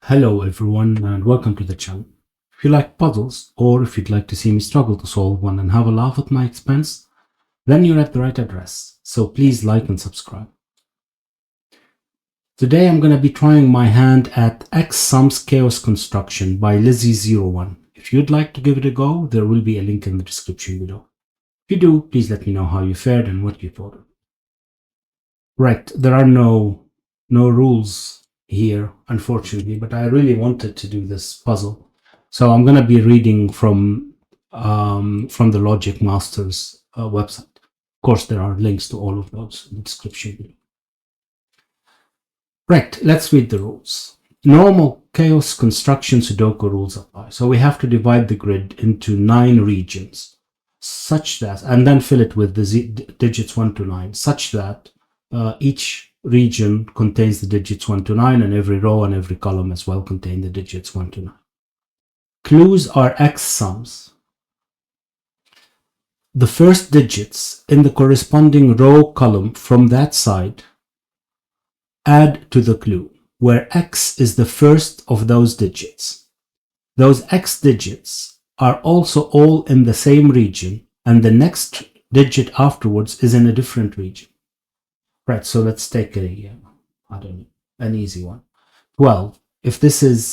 Hello everyone and welcome to the channel. If you like puzzles or if you'd like to see me struggle to solve one and have a laugh at my expense, then you're at the right address, so please like and subscribe. Today I'm going to be trying my hand at X Sums Chaos Construction by Lizzie01. If you'd like to give it a go, there will be a link in the description below. If you do, please let me know how you fared and what you thought of it. Right, there are no rules here, unfortunately, but I really wanted to do this puzzle. So I'm going to be reading from the Logic Masters website. Of course, there are links to all of those in the description below. Right, let's read the rules. Normal chaos construction Sudoku rules apply. So we have to divide the grid into 9 regions, such that, and then fill it with the digits 1 to 9, such that each region contains the digits 1 to 9, and every row and every column as well contain the digits 1 to 9. Clues are X sums. The first digits in the corresponding row column from that side add to the clue, where X is the first of those digits. Those X digits are also all in the same region, and the next digit afterwards is in a different region. Right, so let's take an easy one. 12. If this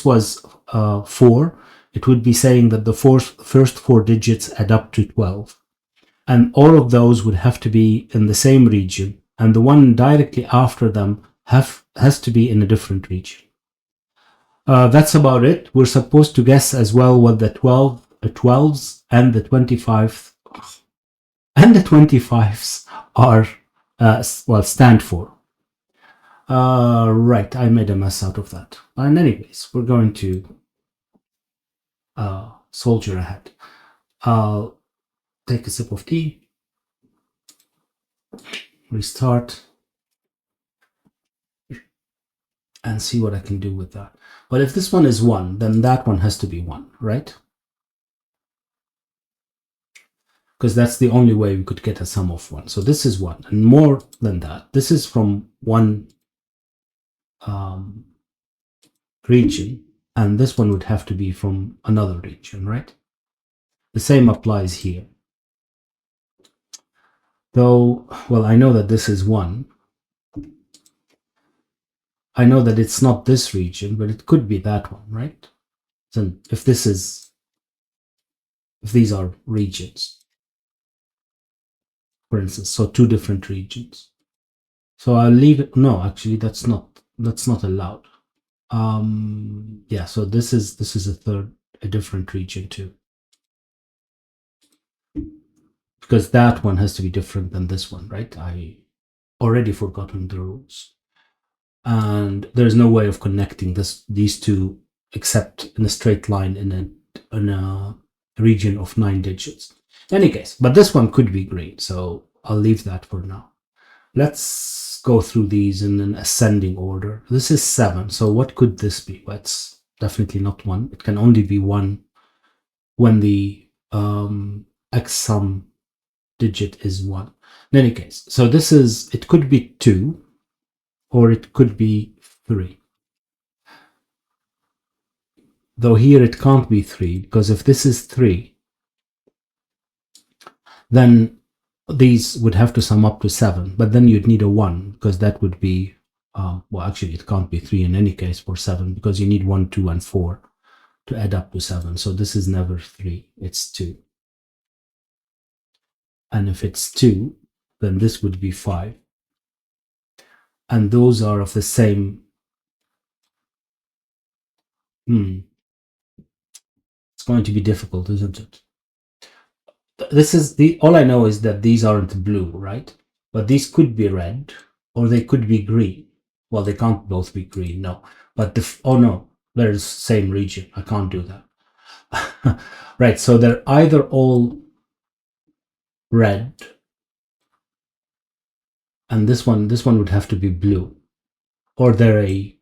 was 4, it would be saying that the first 4 digits add up to 12. And all of those would have to be in the same region, and the one directly after them has to be in a different region. That's about it. We're supposed to guess as well what the 12s and the 25s are stand for. Right, I made a mess out of that. And anyways, we're going to soldier ahead. I'll take a sip of tea, restart, and see what I can do with that. But if this one is 1, then that one has to be 1, right? Because that's the only way we could get a sum of 1. So this is 1, and more than that, this is from one region, and this one would have to be from another region, right? The same applies here. Though, well, I know that this is 1. I know that it's not this region, but it could be that one, right? So if these are regions, for instance, so 2 different regions. So I'll leave it. No, actually, that's not allowed. Yeah, so this is a different region too, because that one has to be different than this one, right? I already forgotten the rules, and there's no way of connecting these two except in a straight line in a region of 9 digits. In any case, but this one could be green, so I'll leave that for now. Let's go through these in an ascending order. This is 7, so what could this be? Well, it's definitely not 1. It can only be 1 when the X sum digit is 1. In any case, so it could be 2, or it could be 3. Though here it can't be 3, because if this is 3, then these would have to sum up to 7, but then you'd need a 1, because that would be, well, actually it can't be 3 in any case for 7, because you need 1, 2, and 4 to add up to 7. So this is never 3, it's 2. And if it's 2, then this would be 5. And those are of the same. It's going to be difficult, isn't it? All I know is that these aren't blue, right? But these could be red, or they could be green. Well, they can't both be green, no. But oh no, they're the same region. I can't do that. Right, so they're either all red, and this one would have to be blue, or they're a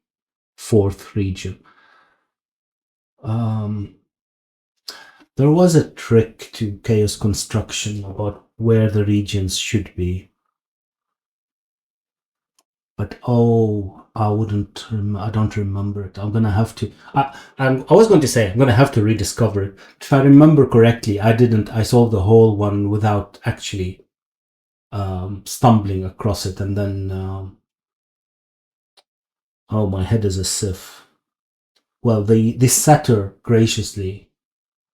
4th region. There was a trick to chaos construction about where the regions should be. But I don't remember it. I'm gonna have to. I was going to say I'm gonna have to rediscover it. If I remember correctly, I didn't. I solved the whole one without actually stumbling across it, and then oh, my head is a sieve. Well, the setter graciously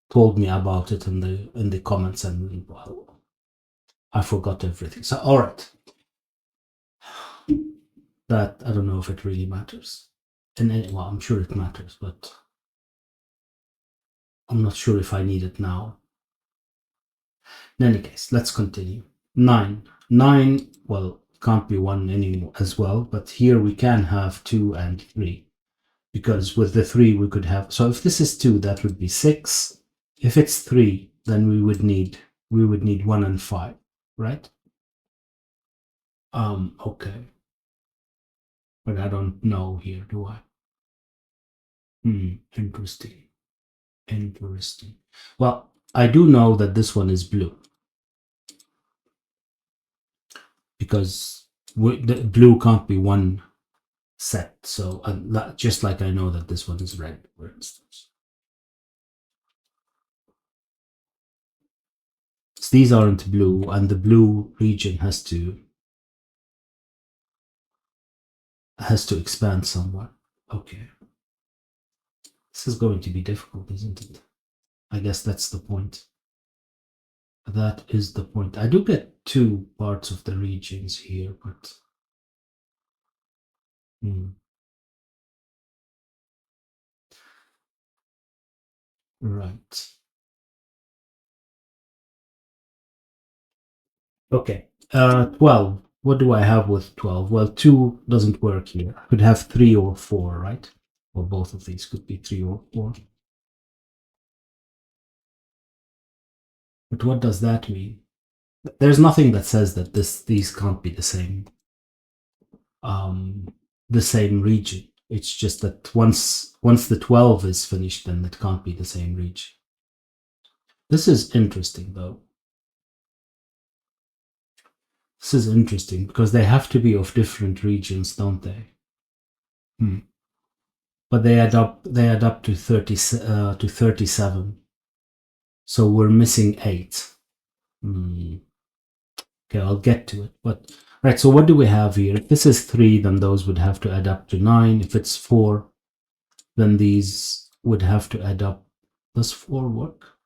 told me about it in the comments, and well, I forgot everything. So all right, that I don't know if it really matters. Well, I'm sure it matters, but I'm not sure if I need it now. In any case, let's continue. 9. 9, well, can't be 1 anymore as well, but here we can have 2 and 3. Because with the 3 we could have, so if this is 2, that would be 6. If it's 3, then we would need 1 and 5, right? Okay. But I don't know here, do I? Interesting. Interesting. Well, I do know that this one is blue. Because the blue can't be one set. So just like I know that this one is red, for instance. So these aren't blue, and the blue region has to expand somewhat. Okay. This is going to be difficult, isn't it? I guess that's the point. That is the point. I do get 2 parts of the regions here, but right. Okay. 12. What do I have with 12? Well, 2 doesn't work here. I could have 3 or 4, right? Or both of these could be 3 or 4. But what does that mean? There's nothing that says that these can't be the same region. It's just that once the 12 is finished, then it can't be the same region. This is interesting, though. This is interesting because they have to be of different regions, don't they? But they add up to 37. So we're missing 8. Okay, I'll get to it. But right, so what do we have here? If this is 3, then those would have to add up to 9. If it's 4, then these would have to add up. Does 4 work?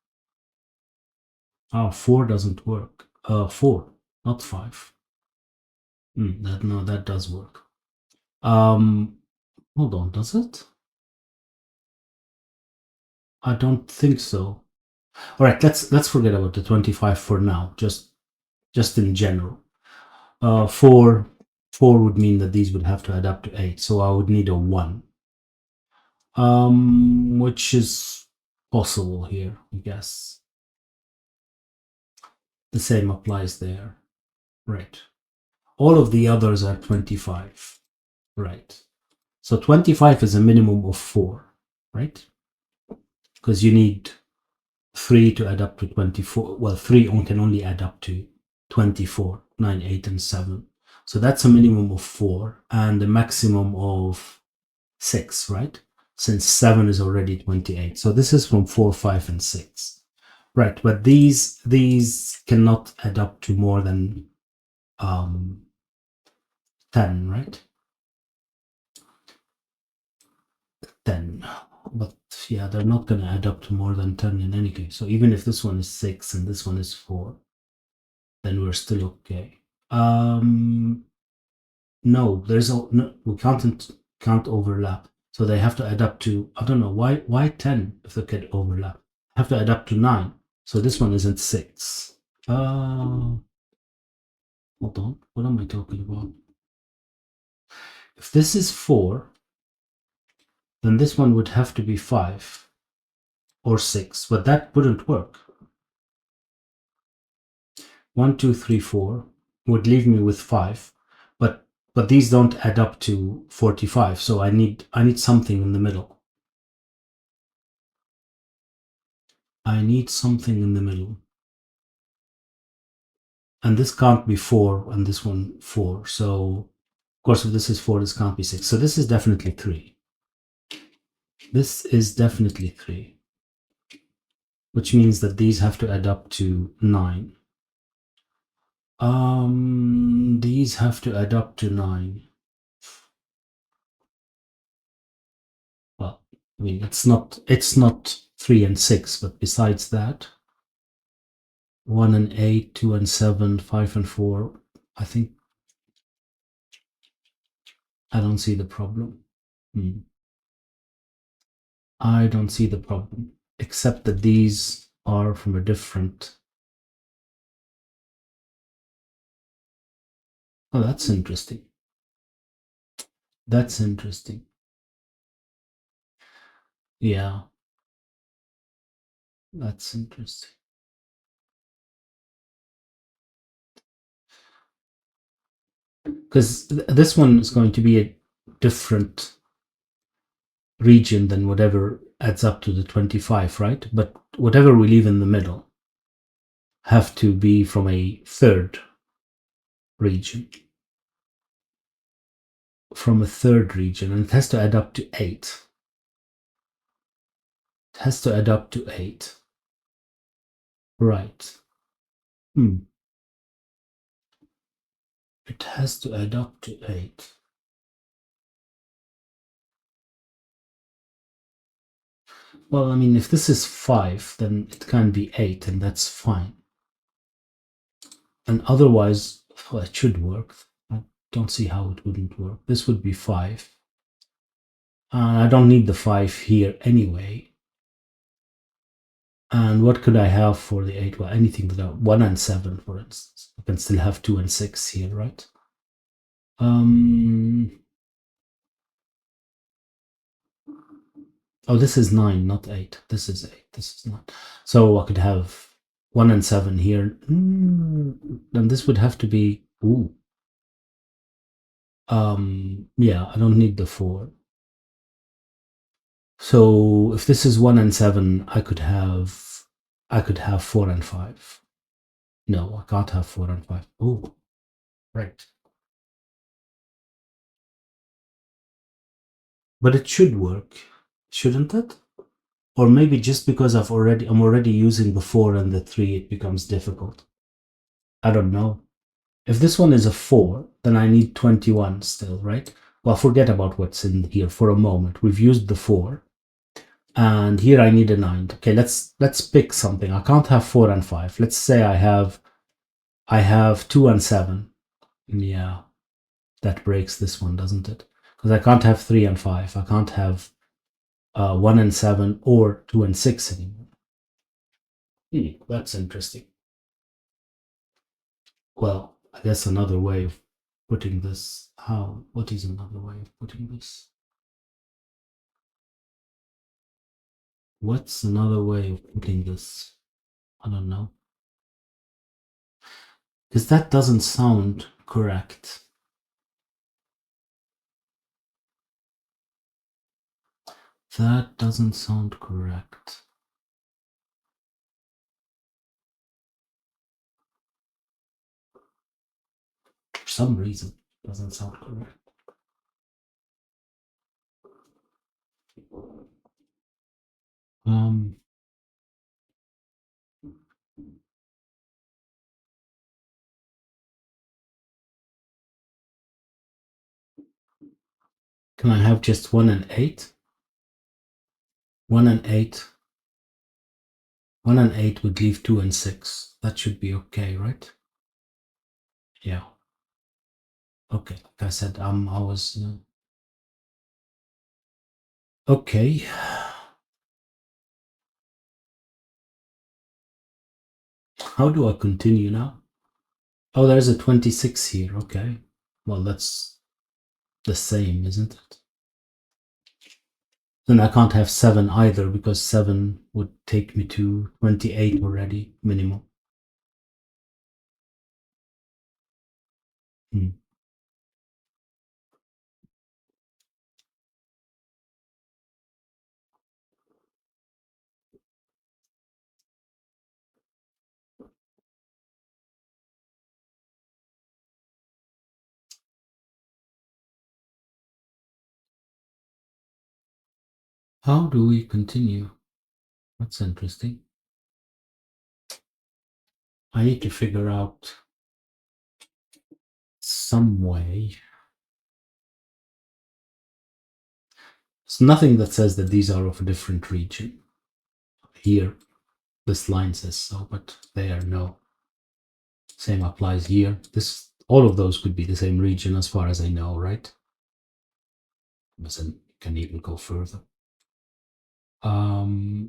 Oh, 4 doesn't work. 4, not 5. That does work. Hold on, does it? I don't think so. All right, let's forget about the 25 for now. Just in general. 4 would mean that these would have to add up to 8, so I would need a 1. Which is possible here, I guess. The same applies there. Right. All of the others are 25. Right. So 25 is a minimum of 4, right? Because you need 3 to add up to 24. Well, 3 can only add up to 24, 9, 8, and 7. So that's a minimum of 4 and a maximum of 6, right? Since 7 is already 28. So this is from 4, 5, and 6. Right, but these cannot add up to more than 10, right? 10. But yeah, they're not going to add up to more than 10 in any case. So even if this one is 6 and this one is 4, then we're still okay. No, we can't overlap. So they have to add up to, I don't know, why 10 if they could overlap? Have to add up to 9. So this one isn't 6. Hold on, what am I talking about? If this is 4, then this one would have to be 5 or 6, but that wouldn't work. 1, 2, 3, 4 would leave me with 5, but these don't add up to 45, so I need something in the middle. I need something in the middle. And this can't be 4 and this one 4, so course, if this is 4, this can't be 6. So this is definitely 3. This is definitely 3, which means that these have to add up to 9. These have to add up to 9. Well, I mean, it's not 3 and 6, but besides that, 1 and 8, 2 and 7, 5 and 4, I think I don't see the problem. I don't see the problem, except that these are from a different. Oh, that's interesting. That's interesting. Yeah, that's interesting. Because this one is going to be a different region than whatever adds up to the 25, right? But whatever we leave in the middle have to be from a third region. From a third region, and it has to add up to 8. It has to add up to 8. Right. It has to add up to 8. Well, I mean, if this is 5, then it can be 8, and that's fine. And otherwise, well, it should work. I don't see how it wouldn't work. This would be 5. I don't need the 5 here anyway. And what could I have for the 8? Well, anything that 1 and 7, for instance. I can still have 2 and 6 here, right? Oh, this is 9, not 8. This is 8. This is 9. So I could have 1 and 7 here. Then this would have to be. Ooh. Yeah, I don't need the 4. So if this is 1 and 7, I could have 4 and 5. No, I can't have 4 and 5. Oh, right. But it should work, shouldn't it? Or maybe just because I'm already using the 4 and the 3, it becomes difficult. I don't know. If this one is a 4, then I need 21 still, right? Well, forget about what's in here for a moment. We've used the 4. And here I need a 9. Okay, let's pick something. I can't have 4 and 5. Let's say I have 2 and 7. Yeah, that breaks this one, doesn't it? Because I can't have 3 and 5. I can't have 1 and 7 or 2 and 6 anymore. That's interesting. Well, I guess another way of putting this. What is another way of putting this? What's another way of putting this? I don't know. Because that doesn't sound correct. That doesn't sound correct. For some reason, it doesn't sound correct. Can I have just 1 and 8? 1 and 8. 1 and 8 would leave 2 and 6. That should be okay, right? Yeah. Okay, like I said, I was. Okay. How do I continue now? Oh, there's a 26 here. Okay. Well, that's the same, isn't it? Then I can't have 7 either because 7 would take me to 28 already, minimum. How do we continue? That's interesting. I need to figure out some way. There's nothing that says that these are of a different region. Here, this line says so, but there, no. Same applies here. All of those could be the same region as far as I know, right? But then you can even go further. Hmm.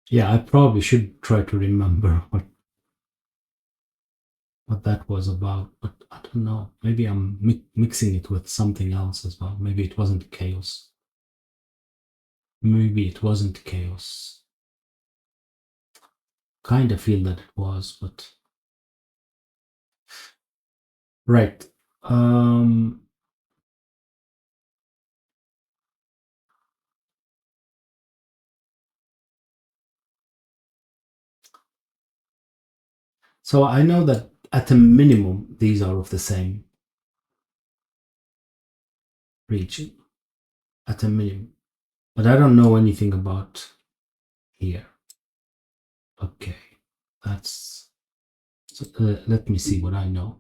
Yeah, I probably should try to remember what that was about, but I don't know. Maybe I'm mixing it with something else as well. Maybe it wasn't chaos. Maybe it wasn't chaos. Kind of feel that it was, but right. So I know that at a minimum these are of the same region. At a minimum, but I don't know anything about here. Okay, that's. So, let me see what I know.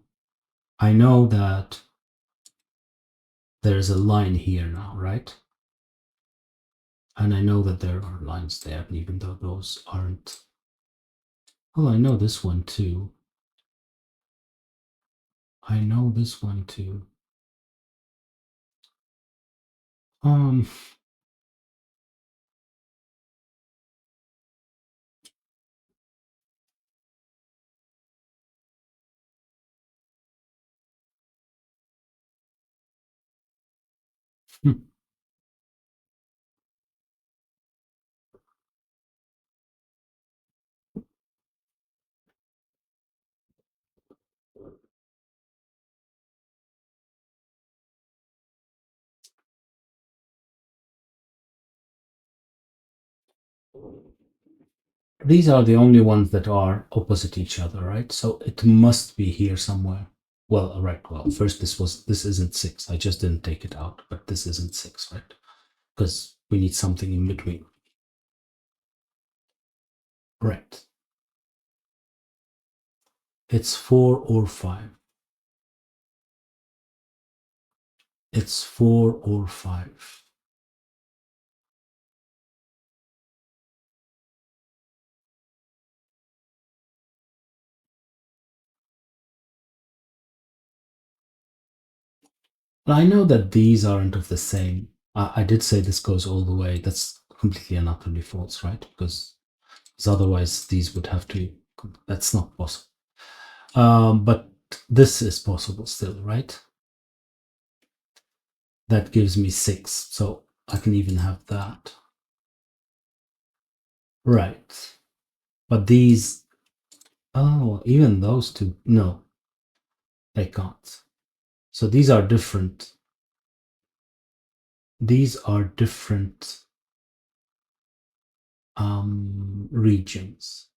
I know that there's a line here now, right? And I know that there are lines there, even though those aren't. Well, I know this one too. I know this one too. Um, hmm. These are the only ones that are opposite each other, right? So it must be here somewhere. Well, right. Well, first this isn't 6. I just didn't take it out, but this isn't 6, right? Because we need something in between. Right. It's 4 or 5. It's 4 or 5. I know that these aren't of the same. I did say this goes all the way. That's completely and utterly false, right? Because otherwise these would have to. That's not possible. But this is possible still, right? That gives me 6, so I can even have that. Right. But these. Oh, even those two. No, they can't. So these are different. These are different regions,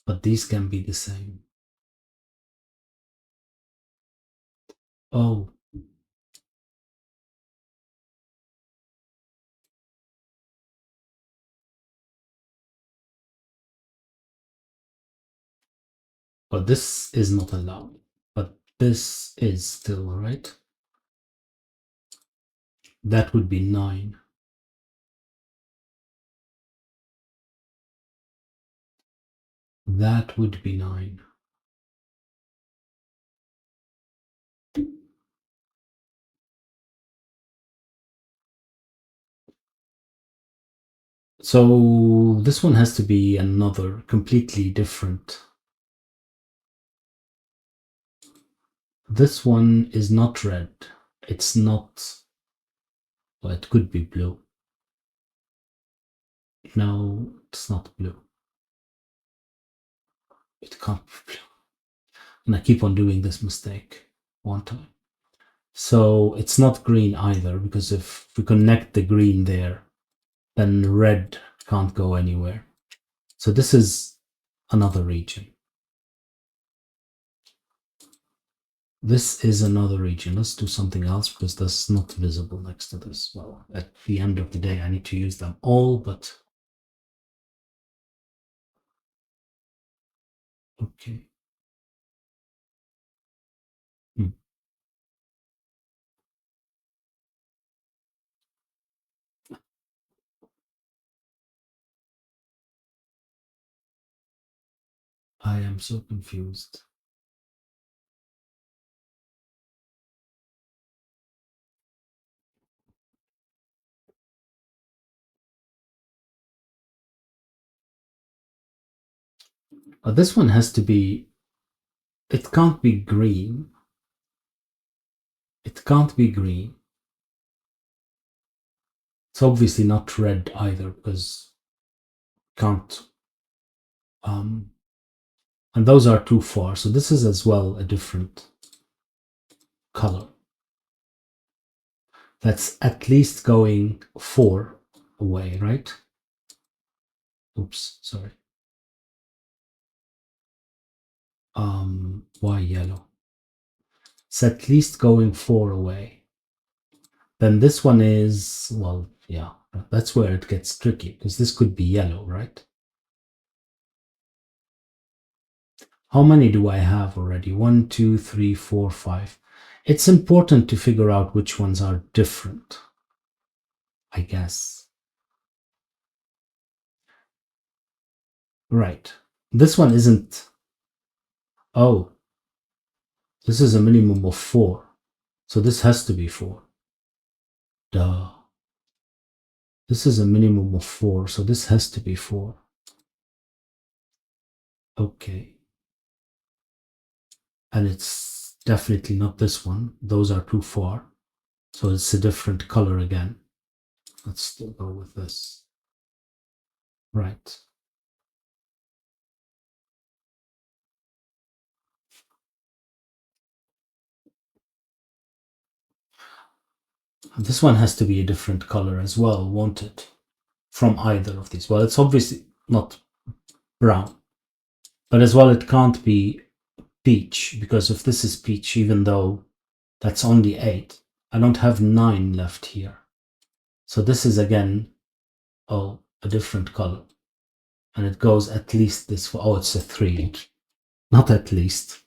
but these can be the same. Oh, but this is not allowed. But this is still right. That would be 9. That would be 9. So this one has to be another completely different. This one is not red. It's not. Well, it could be blue. No, it's not blue. It can't be blue. And I keep on doing this mistake one time. So it's not green either, because if we connect the green there, then red can't go anywhere. So this is another region. This is another region. Let's do something else because that's not visible next to this. Well, at the end of the day, I need to use them all, but okay. Hmm. I am so confused. This one has to be, it can't be green. It can't be green. It's obviously not red either because can't. And those are too far. So this is as well a different color. That's at least going 4 away, right? Oops, sorry. Why yellow? It's at least going 4 away. Then this one is, well, yeah, that's where it gets tricky because this could be yellow, right? How many do I have already? 1, 2, 3, 4, 5. It's important to figure out which ones are different, I guess. Right. This one isn't. Oh, this is a minimum of 4. So this has to be 4. Duh. This is a minimum of 4, so this has to be 4. Okay. And it's definitely not this one. Those are too far. So it's a different color again. Let's still go with this. Right. This one has to be a different color as well, won't it? From either of these. Well, it's obviously not brown. But as well, it can't be peach, because if this is peach, even though that's only 8, I don't have 9 left here. So this is again, oh, a different color. And it goes at least this far. Oh, it's a 3. Not at least.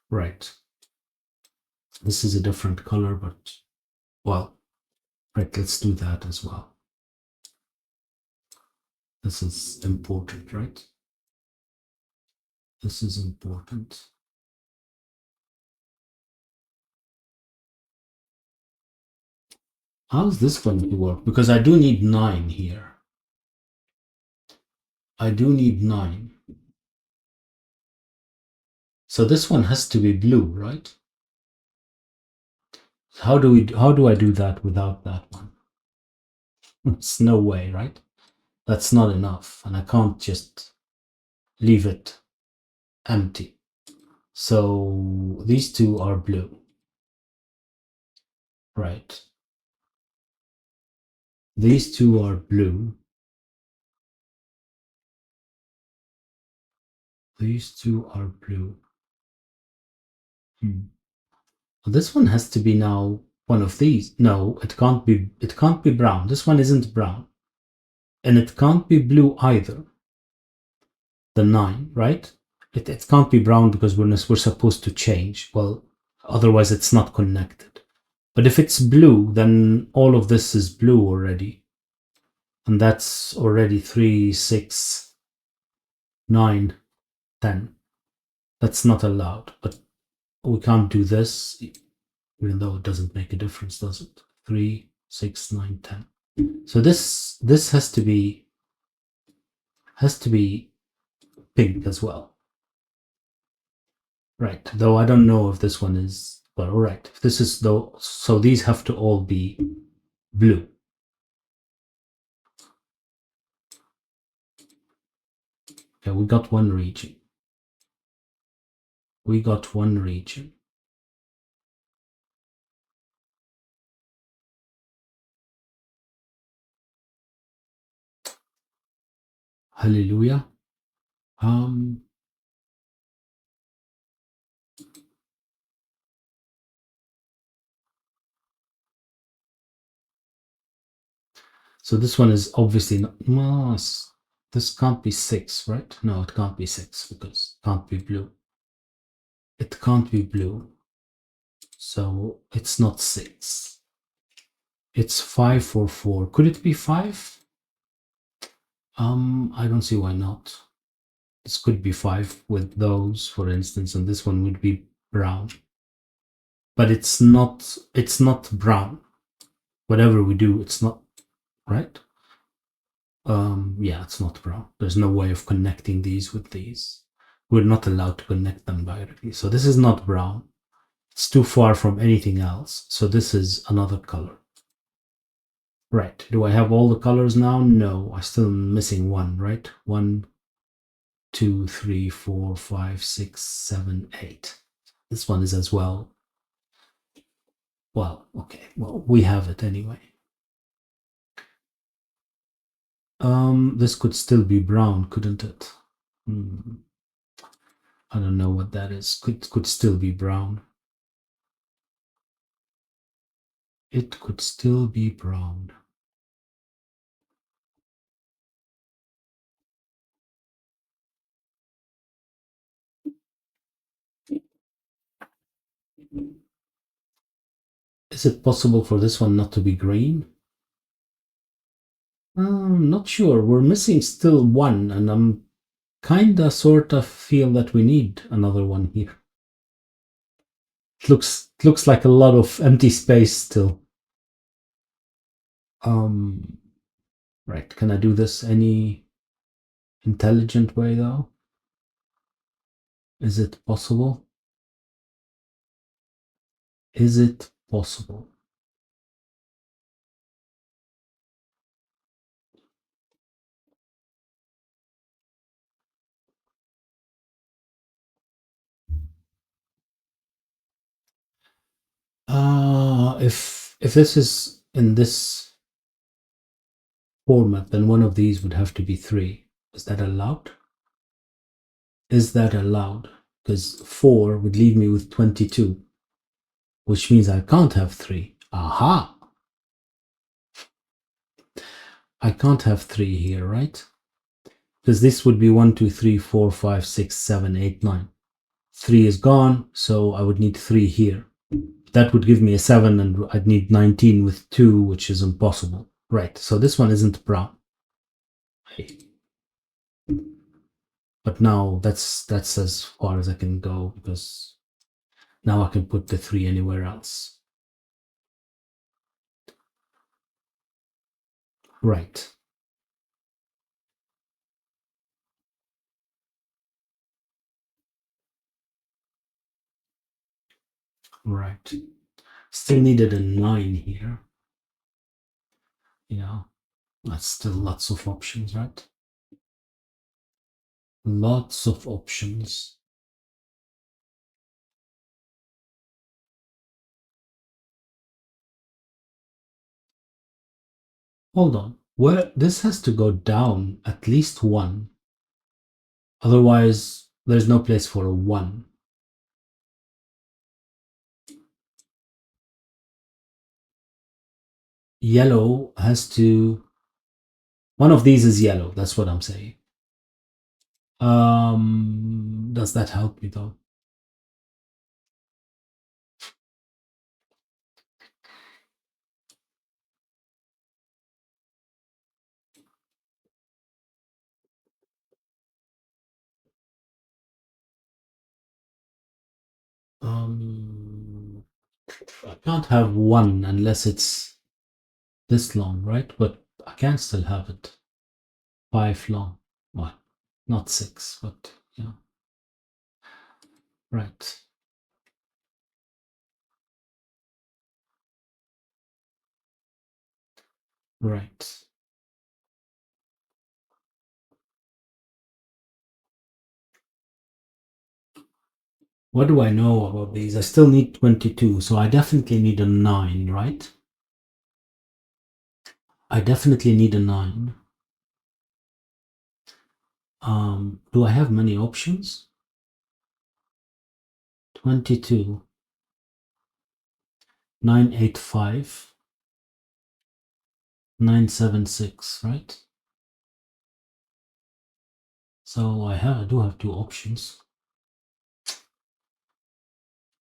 Right. This is a different color, but, well, right, let's do that as well. This is important, right? This is important. How's this going to work? Because I do need 9 here. I do need 9. So this one has to be blue, right? How do I do that without that one? It's no way, right? That's not enough, and I can't just leave it empty. So these two are blue. Right. These two are blue. These two are blue. This one has to be now one of these. No, it can't be. It can't be brown. This one isn't brown, and it can't be blue either. The 9, right? It can't be brown because we're supposed to change. Well, otherwise it's not connected. But if it's blue, then all of this is blue already, and that's already 3, 6, 9, 10. That's not allowed. But we can't do this, even though it doesn't make a difference, does it? 3, 6, 9, 10. So this has to be pink as well. Right, though I don't know if this one is, well, all right. If this is though, so these have to all be blue. Okay, we got one region. We got one region. Hallelujah. So this one is obviously not, well, this can't be 6, right? No, it can't be 6 because it can't be blue. It can't be blue. So it's not 6. It's 5 or 4. Could it be 5? I don't see why not. This could be 5 with those, for instance, and this one would be brown. But it's not brown. Whatever we do, it's not, right? Yeah, it's not brown. There's no way of connecting these with these. We're not allowed to connect them directly. So this is not brown. It's too far from anything else. So this is another color. Right. Do I have all the colors now? No, I'm still missing one, right? 1, 2, 3, 4, 5, 6, 7, 8. This one is as well. Well, okay. Well, we have it anyway. This could still be brown, couldn't it? I don't know what that is. Could still be brown. It could still be brown. Is it possible for this one not to be green? I'm not sure. We're missing still one, and I'm kinda sort of feel that we need another one here. It looks like a lot of empty space still. Right. Can I do this any intelligent way though? Is it possible? Is it possible? If this is in this format, then one of these would have to be 3. Is that allowed? Is that allowed? Because 4 would leave me with 22, which means I can't have 3. Aha! I can't have 3 here, right? Because this would be 1, 2, 3, 4, 5, 6, 7, 8, 9. 3 is gone, so I would need 3 here. That would give me a 7, and I'd need 19 with 2, which is impossible. Right, so this one isn't brown. But now that's as far as I can go, because now I can put the 3 anywhere else. Right. Right. Still needed a 9 here. Yeah, that's still lots of options, right? Lots of options. Hold on. Where this has to go down at least 1. Otherwise, there's no place for a 1. Yellow has to... One of these is yellow. That's what I'm saying. Does that help me though? I can't have 1 unless it's this long, right? But I can still have it 5 long. Well, not 6, but yeah. Right. Right. What do I know about these? I still need 22, so I definitely need a 9, right? I definitely need a 9. Do I have many options? 22, 985, 976, right? So I do have two options.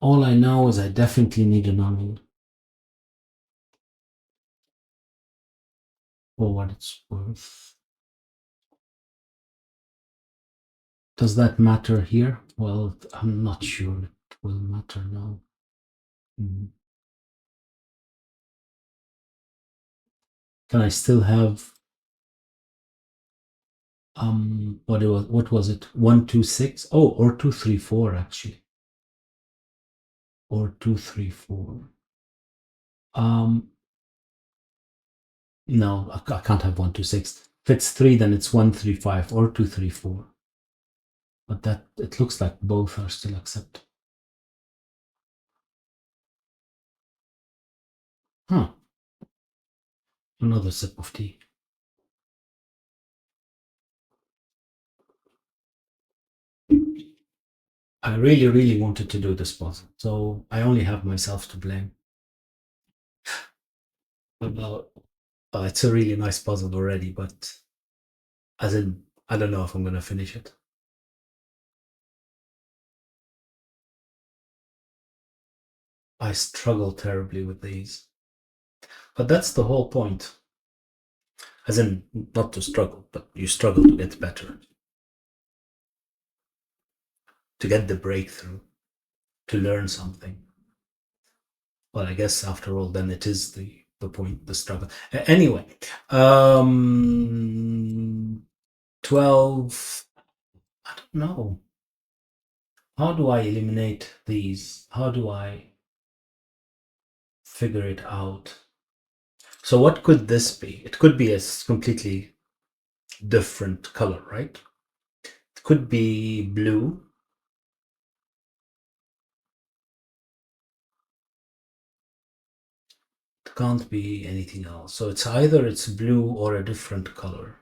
All I know is I definitely need a 9 for what it's worth. Does that matter here? Well, I'm not sure it will matter now. Can I still have what was it? 126? Oh, or 234 actually. Or 234. No, I can't have 126. If it's 3, then it's 135 or 234. But that it looks like both are still accepted. Huh. Another sip of tea. I really, really wanted to do this puzzle, so I only have myself to blame. About it's a really nice puzzle already, but as in, I don't know if I'm gonna finish it. I struggle terribly with these, but that's the whole point. As in, not to struggle, but you struggle to get better, to get the breakthrough, to learn something. Well, I guess after all, then it is the point, the struggle. Anyway, 12. I don't know. How do I eliminate these? How do I figure it out? So what could this be? It could be a completely different color, right? It could be blue. It can't be anything else. So it's either it's blue or a different color.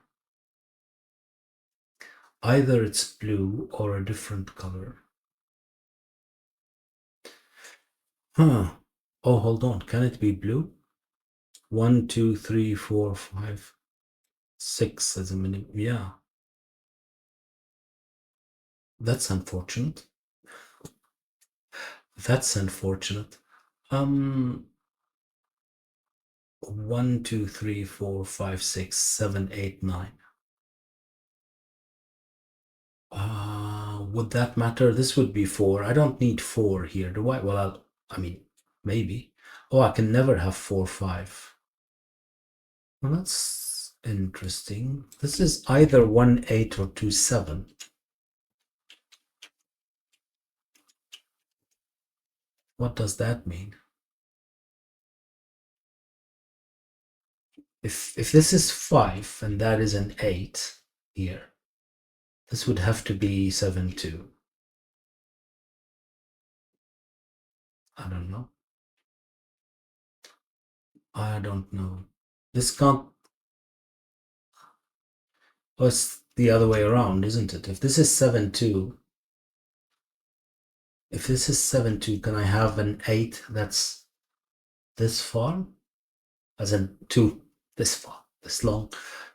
Either it's blue or a different color. Huh. Oh, hold on. Can it be blue? 1, 2, 3, 4, 5, 6 as a minimum. Yeah. That's unfortunate. That's unfortunate. 1, 2, 3, 4, 5, 6, 7, 8, 9. Would that matter? This would be 4. I don't need 4 here, do I? Well, I mean, maybe. Oh, I can never have 4, 5. Well, that's interesting. This is either 1, 8 or 2, 7. What does that mean? If this is 5 and that is an 8 here, this would have to be 7, 2. I don't know. I don't know. This can't. Oh, it's the other way around, isn't it? If this is 7, 2, if this is 7, 2, can I have an 8 that's this far? As in 2, this far, this long,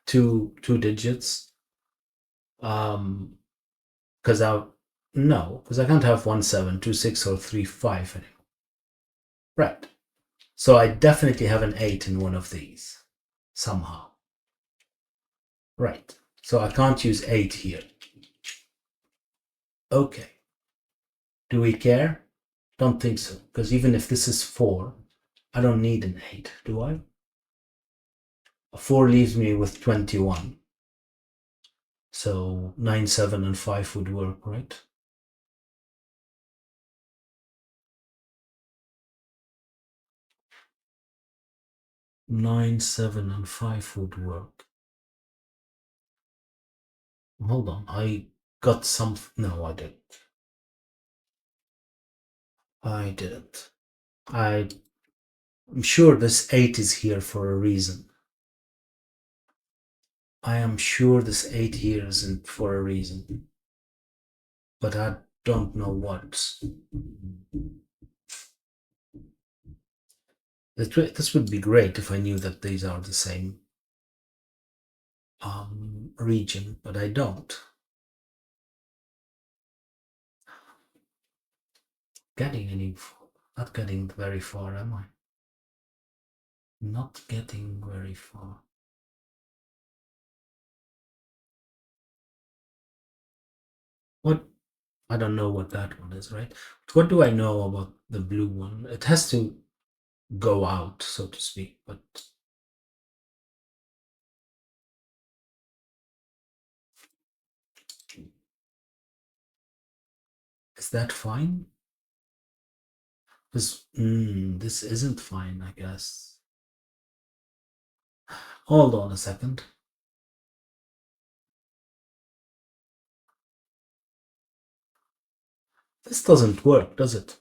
two digits. Because I can't have 1, 7, 2, 6, or 3, 5 anymore. Right. So I definitely have an 8 in one of these somehow. Right. So I can't use 8 here. Okay. Do we care? Don't think so. Because even if this is 4, I don't need an 8, do I? A 4 leaves me with 21. So 9, 7, and 5 would work, right? 9, 7, and 5 would work. Hold on, I got some. No, I didn't. I'm sure this 8 is here for a reason. I am sure this 8 here isn't for a reason, but I don't know what. This would be great if I knew that these are the same region, but I don't. Not getting very far, am I? Not getting very far. What? I don't know what that one is, right? What do I know about the blue one? It has to go out, so to speak, but is that fine? This isn't fine, I guess. Hold on a second. This doesn't work, does it?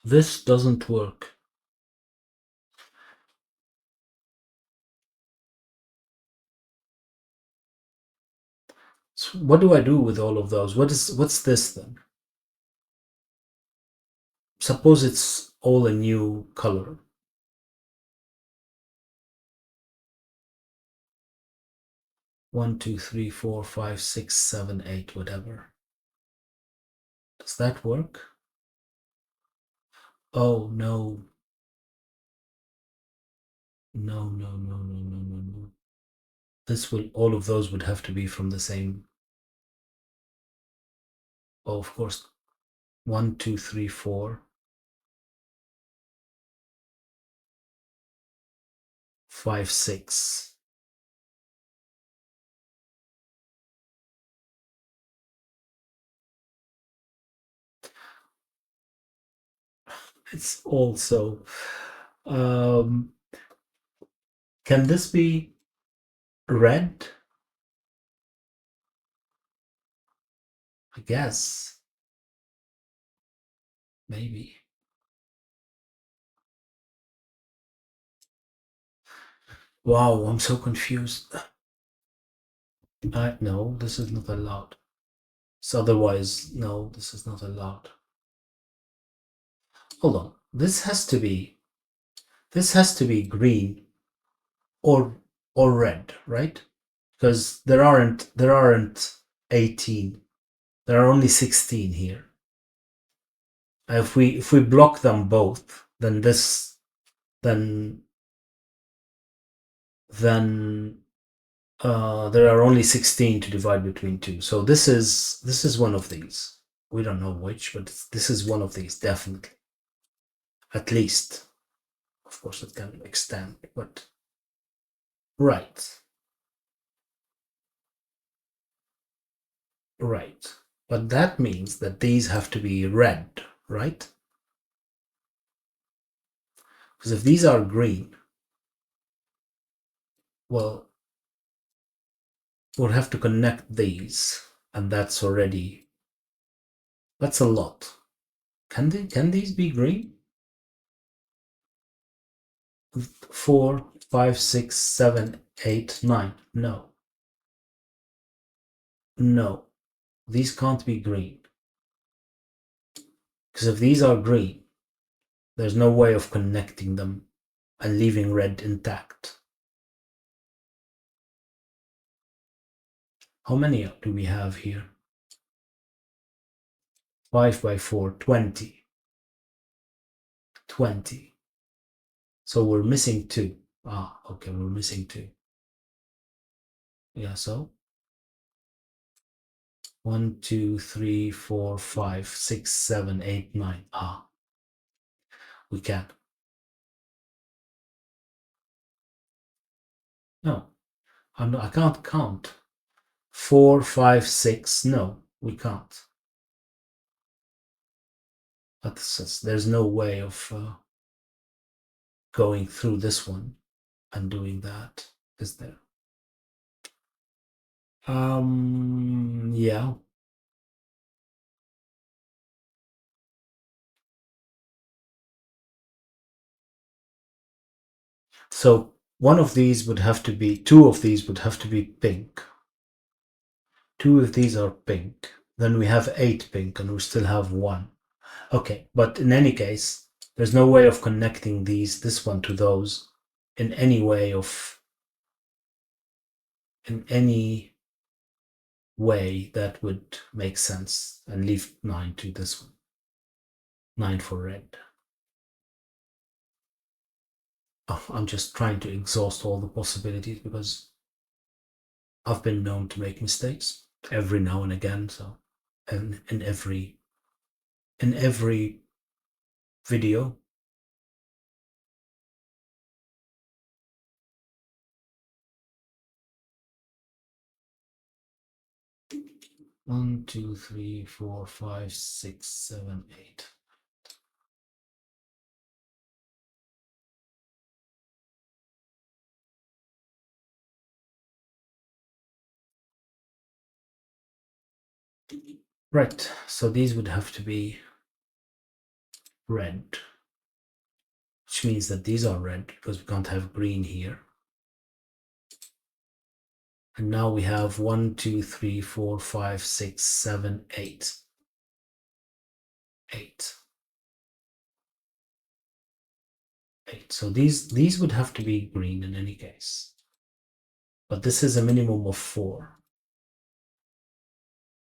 This doesn't work. So what do I do with all of those? What's this then? Suppose it's all a new color. One, two, three, four, five, six, seven, eight, whatever. Does that work? Oh no. No, no, no, no, no, no, no. All of those would have to be from the same. Oh, of course. One, two, three, four, five, six. It's also. Um, can this be red? I guess. Maybe. Wow, I'm so confused. No, this is not allowed. So otherwise, no, this is not allowed. Hold on. This has to be green or red, right? Because there aren't 18. There are only 16 here. If we block them both, then there are only 16 to divide between two. So this is one of these. We don't know which, but this is one of these, definitely. At least. Of course, it can extend, but right. Right. But that means that these have to be red, right? Because if these are green, well, we'll have to connect these, and that's a lot. Can these be green? 4, 5, 6, 7, 8, 9. No. No. These can't be green. Because if these are green, there's no way of connecting them and leaving red intact. How many do we have here? 5 by 4, 20. 20. So we're missing 2. Okay, we're missing 2. Yeah, so 1, 2, 3, 4, 5, 6, 7, 8, 9. We can't. No, I can't count. 4, 5, 6. No, we can't. There's no way of going through this one and doing that, is there? Yeah. So one of these would have to be, two of these would have to be pink. Two of these are pink. Then we have 8 pink and we still have 1. Okay, but in any case, there's no way of connecting this one to those in any way that would make sense, and leave 9 to this one. 9 for red. Oh, I'm just trying to exhaust all the possibilities because I've been known to make mistakes every now and again. So, and in every video. One, two, three, four, five, six, 7, 8. Right, so these would have to be red, which means that these are red because we can't have green here. And now we have 1, 2, 3, 4, 5, 6, 7, 8. 8. 8. So these would have to be green in any case. But this is a minimum of 4.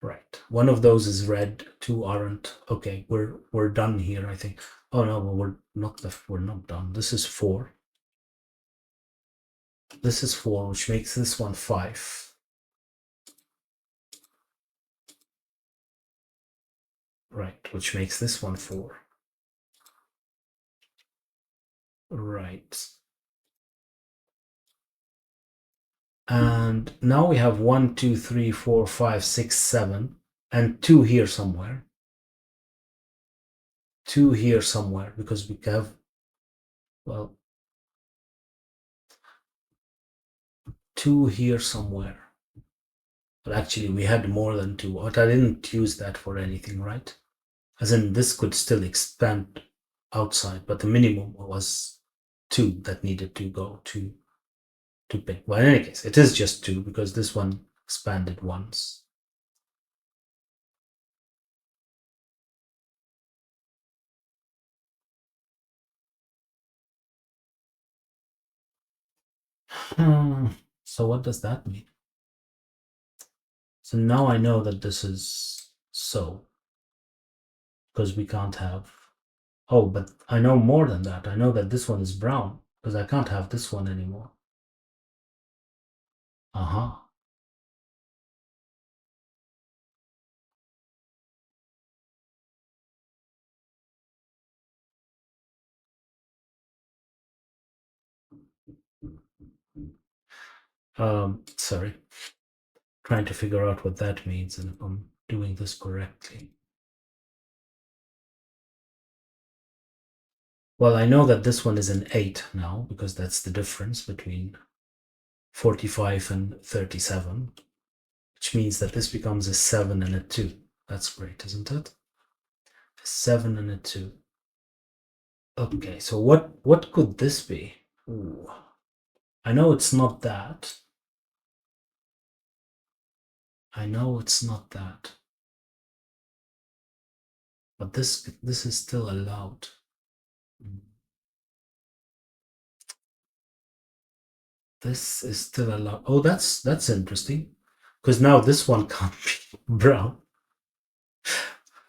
Right. One of those is red, 2 aren't. Okay, we're done here, I think. Oh no, well, we're not done. This is 4. This is 4, which makes this one 5. Right, which makes this one 4. Right. And now we have 1, 2, 3, 4, 5, 6, 7, and 2 here somewhere. 2 here somewhere, because we have, well, 2 here somewhere. But actually, we had more than 2, but I didn't use that for anything, right? As in, this could still expand outside, but the minimum was 2 that needed to go to pink. Well, in any case, it is just 2 because this one expanded once. So what does that mean? So now I know that this is so, because we can't have. Oh, but I know more than that. I know that this one is brown because I can't have this one anymore. Uh-huh. Sorry. Trying to figure out what that means and if I'm doing this correctly. Well, I know that this one is an 8 now because that's the difference between 45 and 37, which means that this becomes a 7 and a 2. That's great, isn't it? A 7 and a 2. Okay, so what could this be? Ooh. I know it's not that. I know it's not that. But this is still allowed. This is still allowed. Oh, that's interesting. Because now this one can't be brown.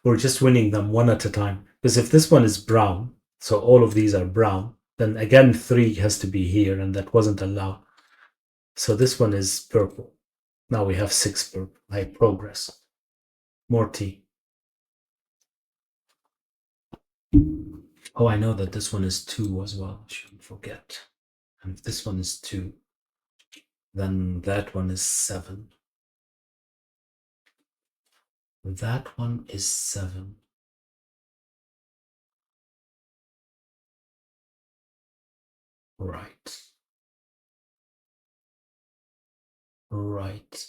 We're just winning them one at a time. Because if this one is brown, so all of these are brown, then again 3 has to be here, and that wasn't allowed. So this one is purple. Now we have 6 purple. Like progress. More tea. Oh, I know that this one is 2 as well. I shouldn't forget. And if this one is 2, then that one is 7. That one is 7. Right. Right.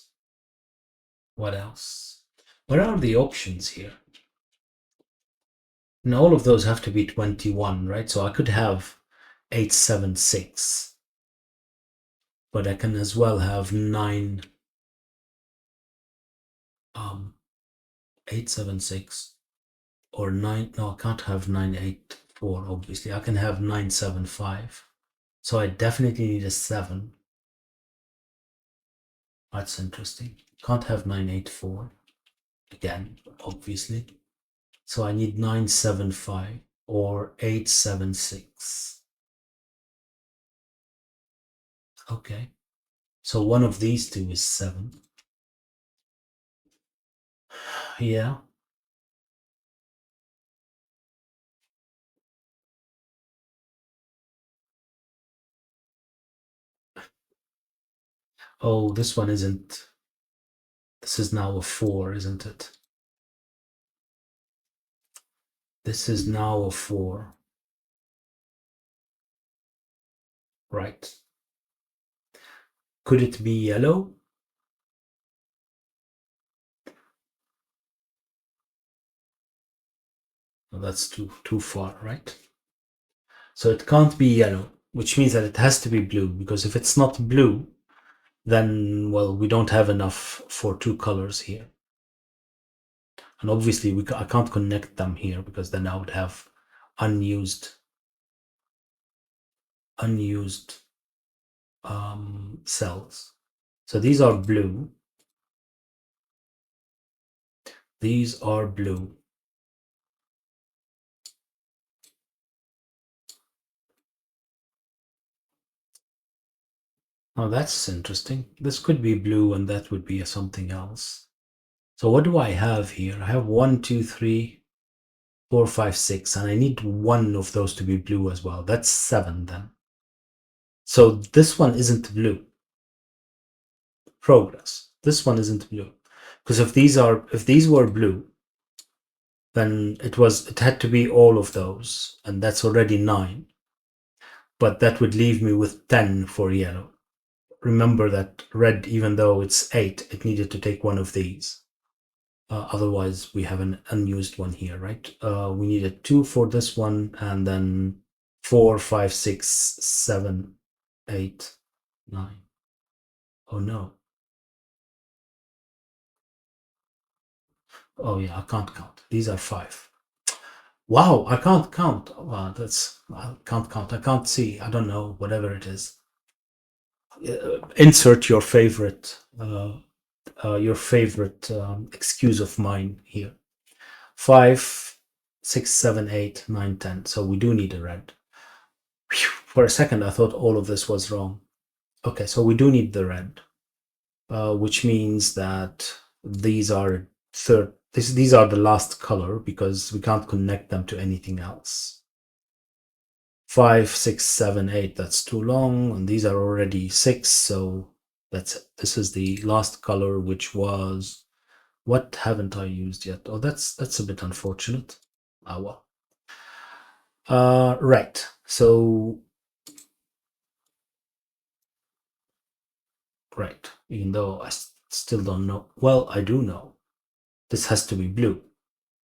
What else? What are the options here? And all of those have to be 21, right? So I could have 8, 7, 6. but I can as well have 876 or 9. No, I can't have 984. Obviously, I can have 975. So I definitely need a 7. That's interesting. Can't have 984 again, obviously. So I need 975 or 876. Okay. So one of these two is 7. Yeah. Oh, this one isn't. This is now a 4, isn't it? This is now a 4. Right. Could it be yellow? No, that's too far, right? So it can't be yellow, which means that it has to be blue, because if it's not blue, then, well, we don't have enough for 2 colors here. And obviously I can't connect them here, because then I would have unused cells. So these are blue. These are blue. Oh, that's interesting. This could be blue and that would be something else. So what do I have here? I have 1, 2, 3, 4, 5, 6, and I need one of those to be blue as well. That's 7 then. So this one isn't blue. Progress. This one isn't blue. Because if these were blue, then it had to be all of those, and that's already 9. But that would leave me with 10 for yellow. Remember that red, even though it's 8, it needed to take one of these. Otherwise, we have an unused one here, right? We needed 2 for this one, and then 4, 5, 6, 7, 8, 9. Oh no. Oh yeah, I can't count. These are 5. Wow, I can't count. I can't count. I can't see. I don't know. Whatever it is. Insert your favorite excuse of mine here. 5, 6, 7, 8, 9, 10. So we do need a red. Whew, for a second, I thought all of this was wrong. Okay, so we do need the red, which means that these are these are the last color, because we can't connect them to anything else. 5, 6, 7, 8, that's too long, and these are already 6, so that's it. This is the last color, which was, what haven't I used yet? Oh, that's a bit unfortunate. Ah, well. Right, so right, even though I still don't know. Well, I do know. This has to be blue,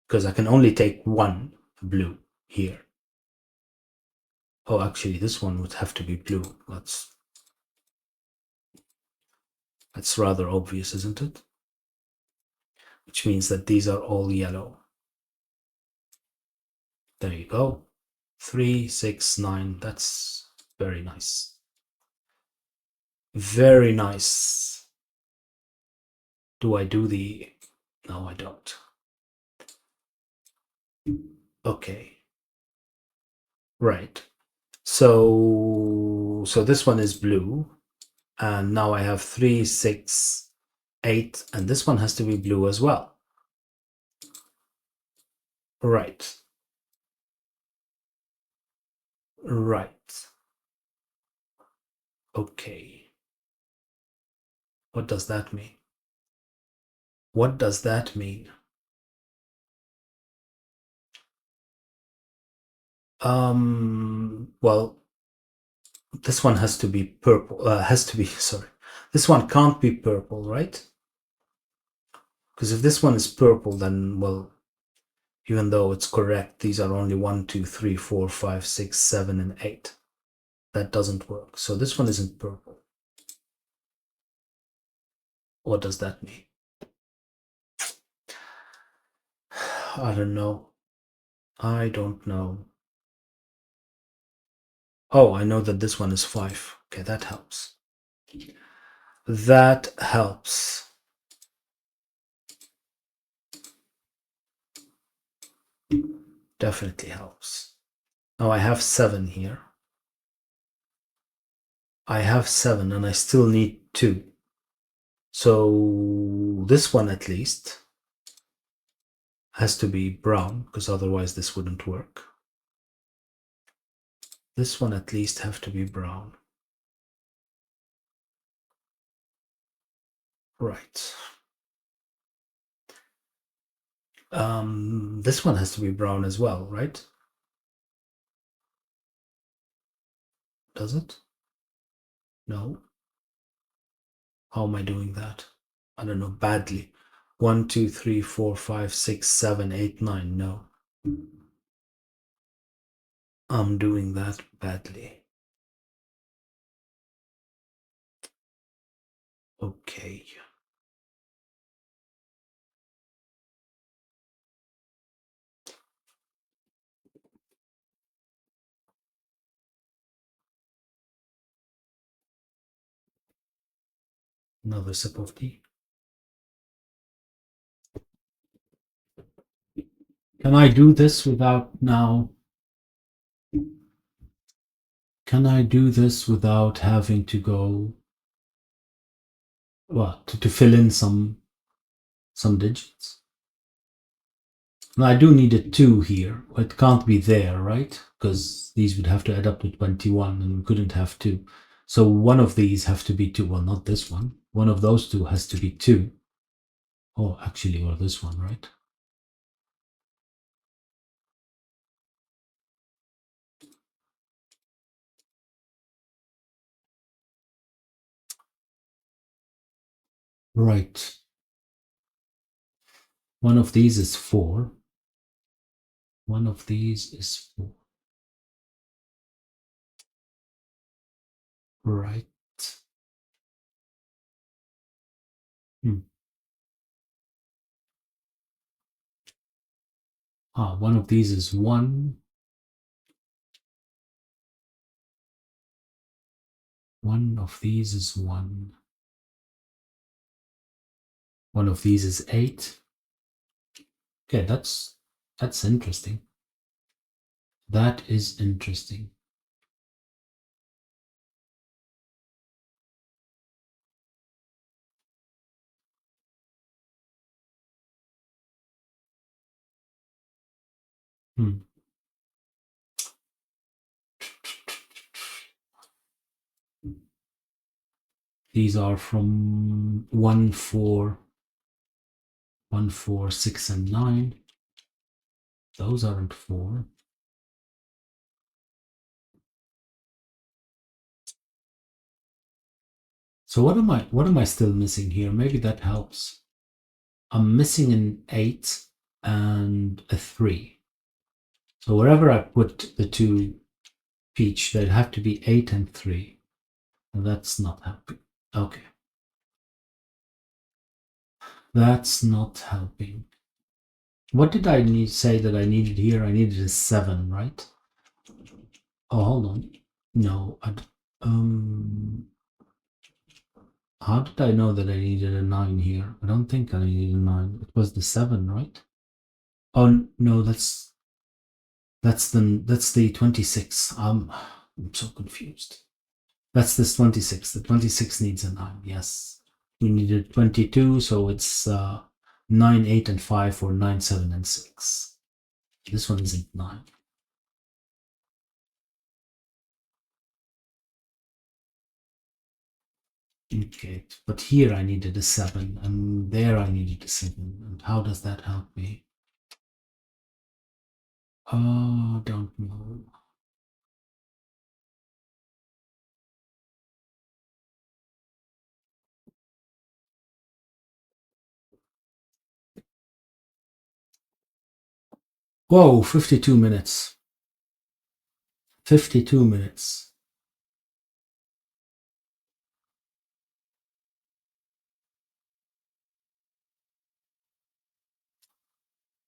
because I can only take one blue here. Oh, actually, this one would have to be blue. That's rather obvious, isn't it? Which means that these are all yellow. There you go. 3, 6, 9. That's very nice. Very nice. Do I do the... No, I don't. Okay. Right. So this one is blue. And now I have 3, 6, 8. And this one has to be blue as well. Right. Right. Okay. What does that mean? What does that mean? Well, this one has to be purple. Sorry. This one can't be purple, right? Because if this one is purple, then, well, even though it's correct, these are only 1, 2, 3, 4, 5, 6, 7, and 8. That doesn't work. So this one isn't purple. What does that mean? I don't know. I don't know. Oh, I know that this one is 5. Okay, that helps. That helps. Definitely helps. Now I have 7 here. I have 7 and I still need 2. So this one at least has to be brown, because otherwise this wouldn't work. This one at least have to be brown. Right. This one has to be brown as well, right? Does it? No. How am I doing that? I don't know, badly. 1, 2, 3, 4, 5, 6, 7, 8, 9. No. I'm doing that badly. Okay. Another sip of tea. Can I do this without now? Can I do this without having to go, what, to fill in some digits? Now I do need a 2 here. It can't be there, right? Because these would have to add up to 21 and we couldn't have 2. So one of these have to be 2. Well, not this one. One of those 2 has to be 2. Oh, actually, or this one, right? Right. One of these is 4. One of these is 4. Right. Hmm. One of these is 1. One of these is 1. One of these is 8. Okay, that's interesting. That is interesting. Hmm. These are from 1, 4, 1, 4, 6, and 9. Those aren't 4. So what am I still missing here? Maybe that helps. I'm missing an 8 and a 3. So wherever I put the 2 peach, they'd have to be 8 and 3. And that's not helping. Okay. That's not helping. What did I say that I needed here? I needed a 7, right? Oh, hold on. No, how did I know that I needed a 9 here? I don't think I needed a 9. It was the 7, right? Oh no, that's the 26. I'm so confused. That's this 26. The 26 needs a 9. Yes, we needed 22, so it's 9, 8, and 5, or 9, 7, and 6. This one isn't 9. Okay, but here I needed a 7, and there I needed a 7. And how does that help me? Oh, don't know. Whoa, 52 minutes. 52 minutes.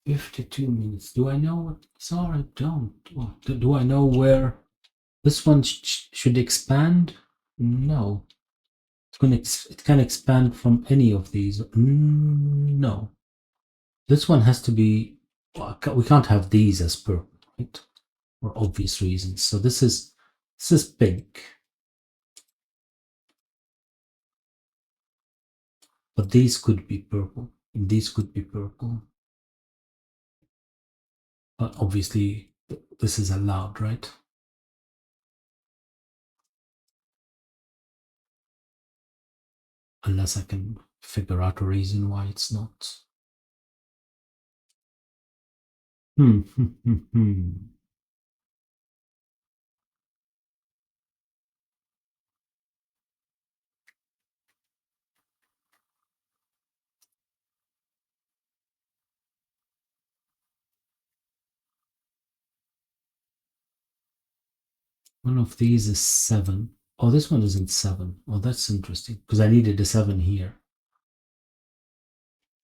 52 minutes. Do I know what these are? I don't. Do I know where this one should expand? No. It can expand from any of these. No. This one has to be. We can't have these as purple, right? For obvious reasons. So this is pink. But these could be purple. And these could be purple. But obviously, this is allowed, right? Unless I can figure out a reason why it's not. One of these is 7. Oh, this one isn't 7. Oh, that's interesting because I needed a 7 here.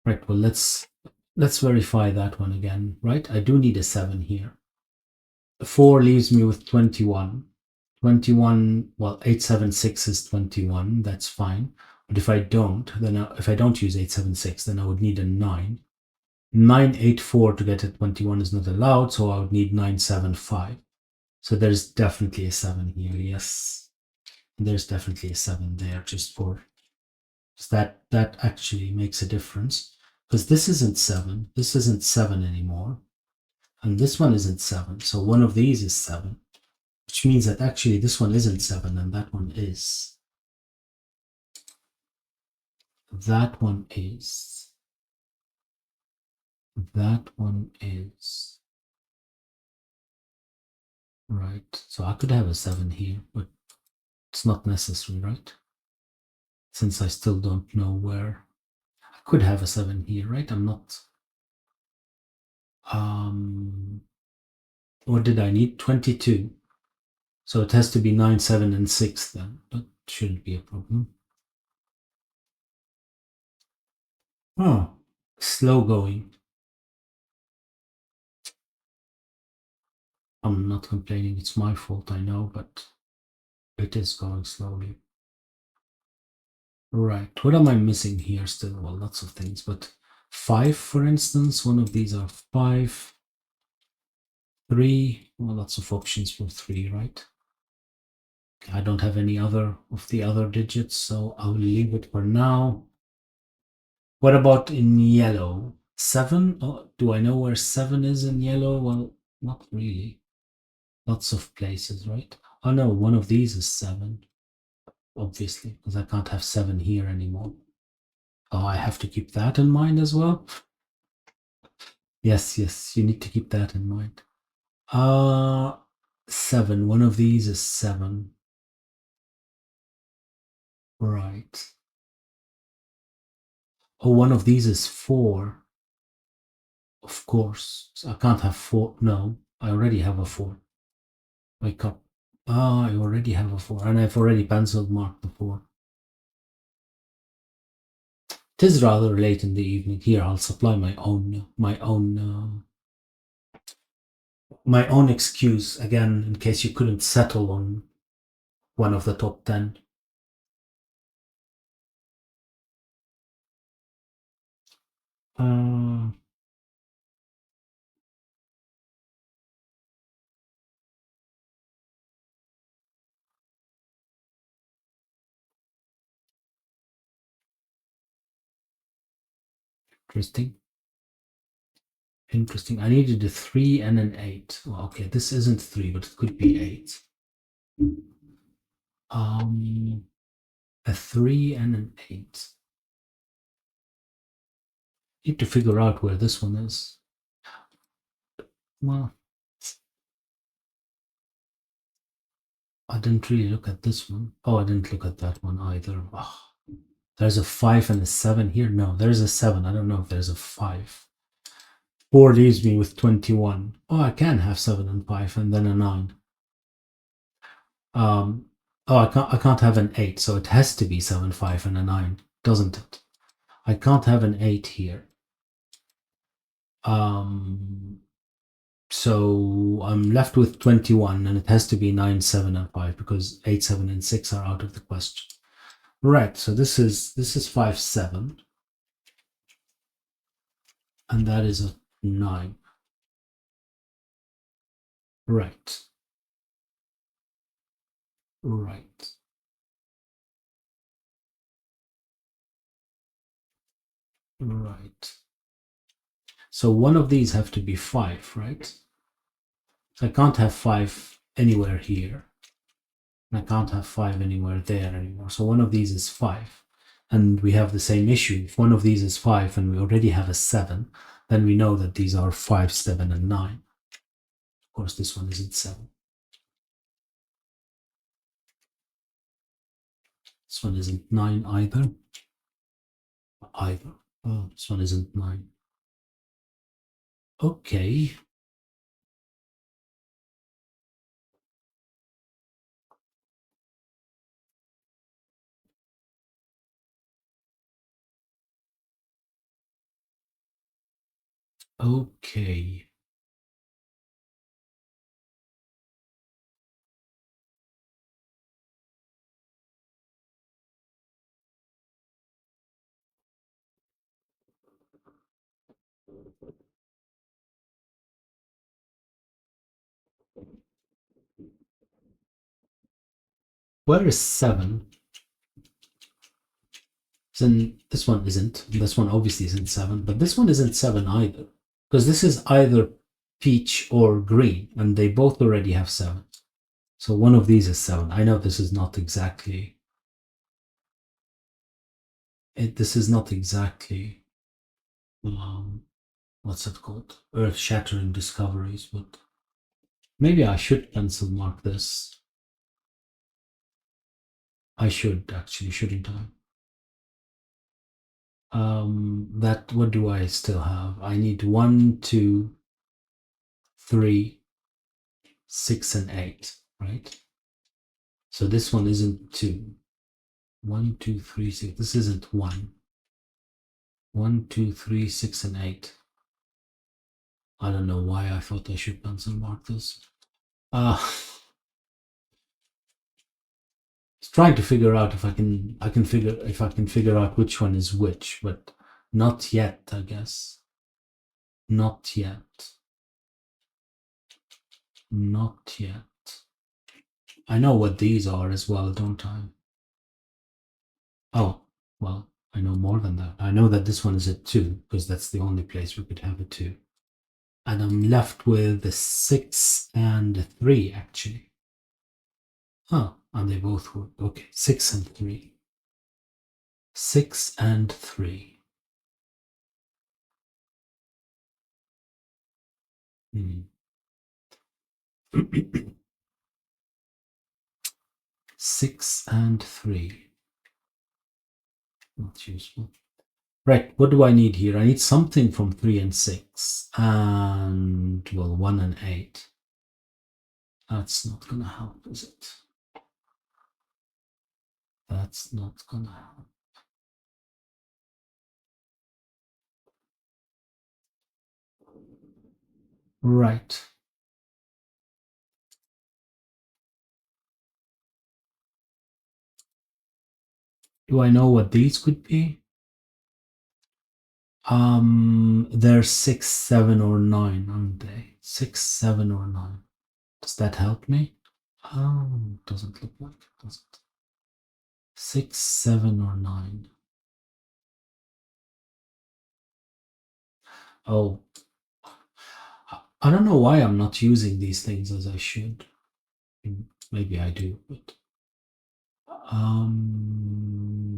Right, well, let's verify that one again, right? I do need a 7 here. 4 leaves me with 21. 21, well, 876 is 21, that's fine. But if I don't, if I don't use 876, then I would need a 9. 984 to get a 21 is not allowed, so I would need 975. So there's definitely a 7 here, yes. There's definitely a 7 there, just that actually makes a difference. Because this isn't 7 anymore. And this one isn't 7, so one of these is 7. Which means that actually this one isn't 7 and that one is. That one is. That one is. Right, so I could have a 7 here, but it's not necessary, right? Since I still don't know where. I could have a 7 here, right? I'm not. What did I need? 22. So it has to be 9, 7, and 6 then. That shouldn't be a problem. Oh, slow going. I'm not complaining, it's my fault, I know, but it is going slowly. Right, what am I missing here still? Well, lots of things, but 5, for instance, one of these are 5, 3, well, lots of options for 3, right? I don't have any other of the other digits, so I'll leave it for now. What about in yellow? 7? Oh, do I know where 7 is in yellow? Well, not really. Lots of places, right? Oh no, one of these is 7. Obviously, because I can't have 7 here anymore. Oh, I have to keep that in mind as well. Yes, you need to keep that in mind. 7. One of these is 7. Right. Oh, one of these is 4. Of course. So I can't have 4. No, I already have a 4. Wake up. Ah, I already have a 4. And I've already penciled marked the 4. It is rather late in the evening. Here, I'll supply my own excuse again in case you couldn't settle on one of the top 10. Interesting. I needed a 3 and an 8. Well, okay, this isn't 3, but it could be 8. A 3 and an 8. Need to figure out where this one is. Well, I didn't really look at this one. Oh, I didn't look at that one either. Oh, there's a 5 and a 7 here. No, there's a 7. I don't know if there's a 5. 4 leaves me with 21. Oh, I can have 7 and 5 and then a 9. Oh, I can't have an 8, so it has to be 7, 5, and a 9, doesn't it? I can't have an 8 here. So I'm left with 21, and it has to be 9, 7, and 5 because 8, 7, and 6 are out of the question. Right, so this is 5, 7, and that is a 9. Right. Right. Right. So one of these have to be 5, right? So I can't have 5 anywhere here. And I can't have 5 anywhere there anymore. So one of these is 5. And we have the same issue. If one of these is 5 and we already have a 7, then we know that these are 5, 7, and 9. Of course, this one isn't 7. This one isn't 9 either. Oh, this one isn't 9. Okay. Okay. Where is 7? Then this one isn't. This one obviously isn't 7, but this one isn't 7 either. Because this is either peach or green, and they both already have 7. So one of these is 7. I know this is not exactly. This is not exactly. What's it called? Earth-shattering discoveries, but maybe I should pencil mark this. I should actually, shouldn't I? That, what do I still have? I need 1, 2, 3, 6, and 8, right? So this one isn't 2. 1, 2, 3, 6. This isn't 1. 1, 2, 3, 6, and 8. I don't know why I thought I should pencil mark this. Trying to figure out if I can figure out which one is which, but not yet, I guess. Not yet. Not yet. I know what these are as well, don't I? Oh, well, I know more than that. I know that this one is a 2, because that's the only place we could have a 2. And I'm left with the 6 and 3, actually. Oh, and they both work. Okay, 6 and 3. 6 and 3. Hmm. 6 and 3. Not useful. Right, what do I need here? I need something from 3 and 6. And, well, 1 and 8. That's not gonna help, is it? That's not gonna help. Right. Do I know what these could be? They're 6, 7, or 9, aren't they? 6, 7, or 9. Does that help me? Oh, doesn't look like it, does it? 6, 7, or 9. Oh, I don't know why I'm not using these things as I should. Maybe I do, but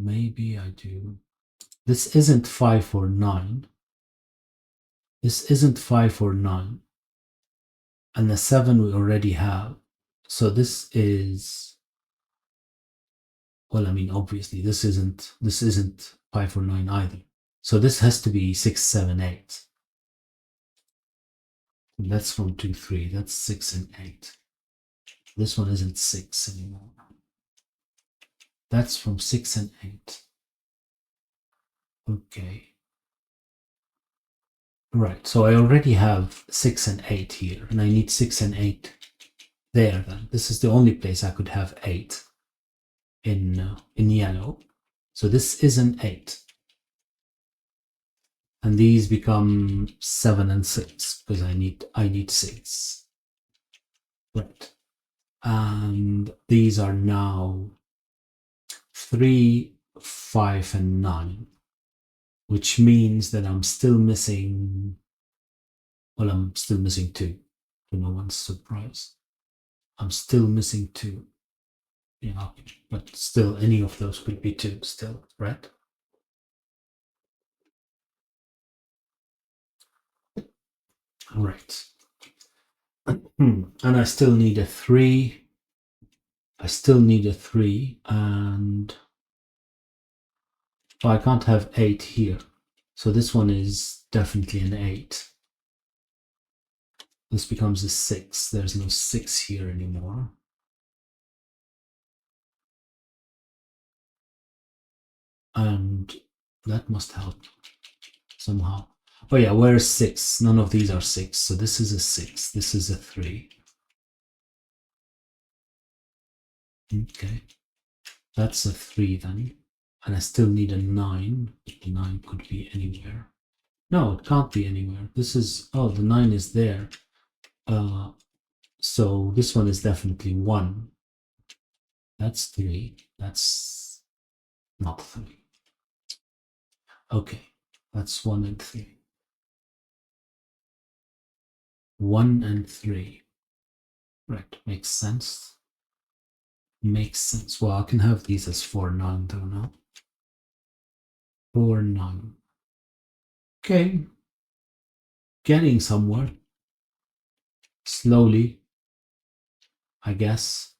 maybe I do. This isn't 5 or 9. This isn't 5 or 9. And the 7 we already have. So this is, well, I mean, obviously this isn't 5 or 9 either. So this has to be 6, 7, 8. And that's from 2, 3. That's 6 and 8. This one isn't 6 anymore. That's from 6 and 8. Okay. Right, so I already have 6 and 8 here, and I need 6 and 8 there then. This is the only place I could have 8 in yellow. So this is an 8. And these become 7 and 6 because I need 6. Right. And these are now 3, 5, and 9, which means that I'm still missing, well, I'm still missing 2, to no one's surprise. I'm still missing 2. Yeah, but still, any of those could be 2 still, right? Right. And I still need a 3. I still need a 3, and I can't have 8 here. So this one is definitely an 8. This becomes a 6. There's no 6 here anymore. And that must help somehow. Oh yeah, where's 6? None of these are 6. So this is a 6. This is a 3. Okay. That's a 3 then. And I still need a 9. The 9 could be anywhere. No, it can't be anywhere. This is, oh, the 9 is there. So this one is definitely 1. That's 3. That's not 3. Okay, that's 1 and 3. 1 and 3. Right, makes sense. Makes sense. Well, I can have these as 4, 9 though now. 4, 9. Okay. Getting somewhere. Slowly, I guess.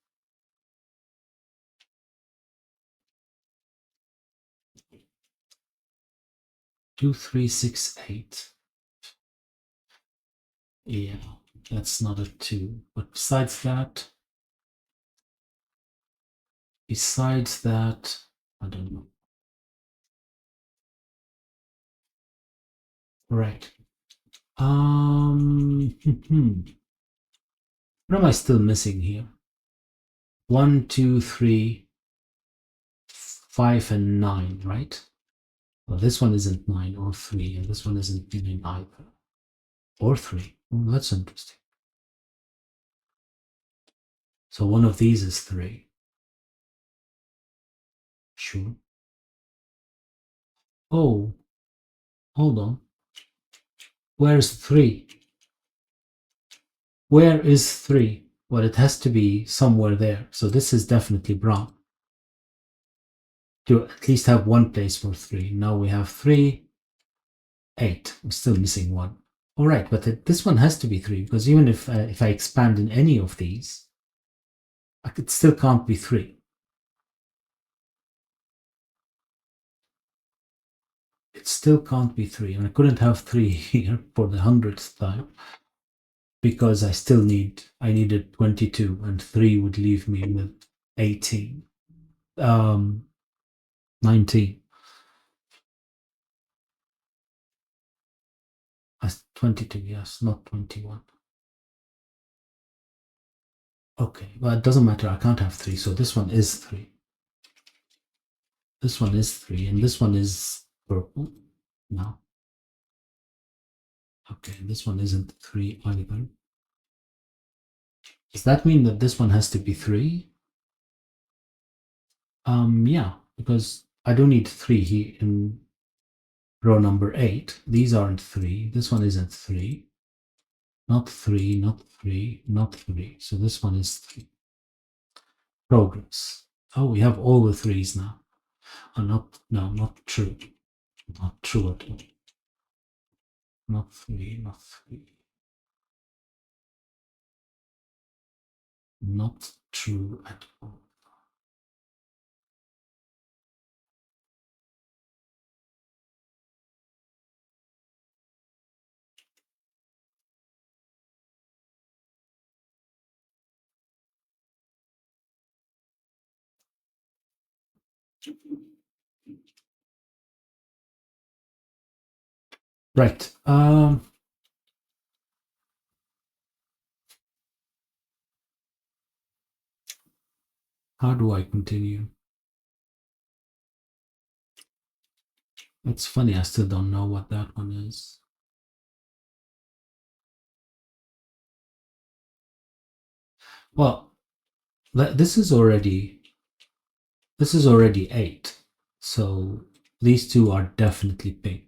2, 3, 6, 8. Yeah, that's not a 2. But besides that, I don't know. Right. What am I still missing here? 1, 2, 3, 5, and 9, right? Well, this one isn't 9 or 3, and this one isn't 9 either. Or 3. Oh, that's interesting. So one of these is 3. Sure. Oh, hold on. Where's 3? Where is 3? Well, it has to be somewhere there. So this is definitely brown. To at least have one place for 3. Now we have 3, 8. I'm still missing 1. All right, but this one has to be 3 because even if I expand in any of these, it still can't be 3. It still can't be 3, and I couldn't have 3 here for the 100th time because I needed 22, and 3 would leave me with 18. 19. 22, yes, not 21. Okay, well, it doesn't matter. I can't have 3, so this one is 3. This one is 3, and this one is purple. No. Okay, this one isn't 3 either. Does that mean that this one has to be 3? Yeah, because I don't need 3 here in row number 8. These aren't 3. This one isn't 3. Not 3, not 3, not 3. So this one is 3. Progress. Oh, we have all the 3s now. Oh, not true. Not true at all. Not 3, not 3. Not true at all. Right. How do I continue? It's funny, I still don't know what that one is. Well, this is already 8. So these two are definitely pink.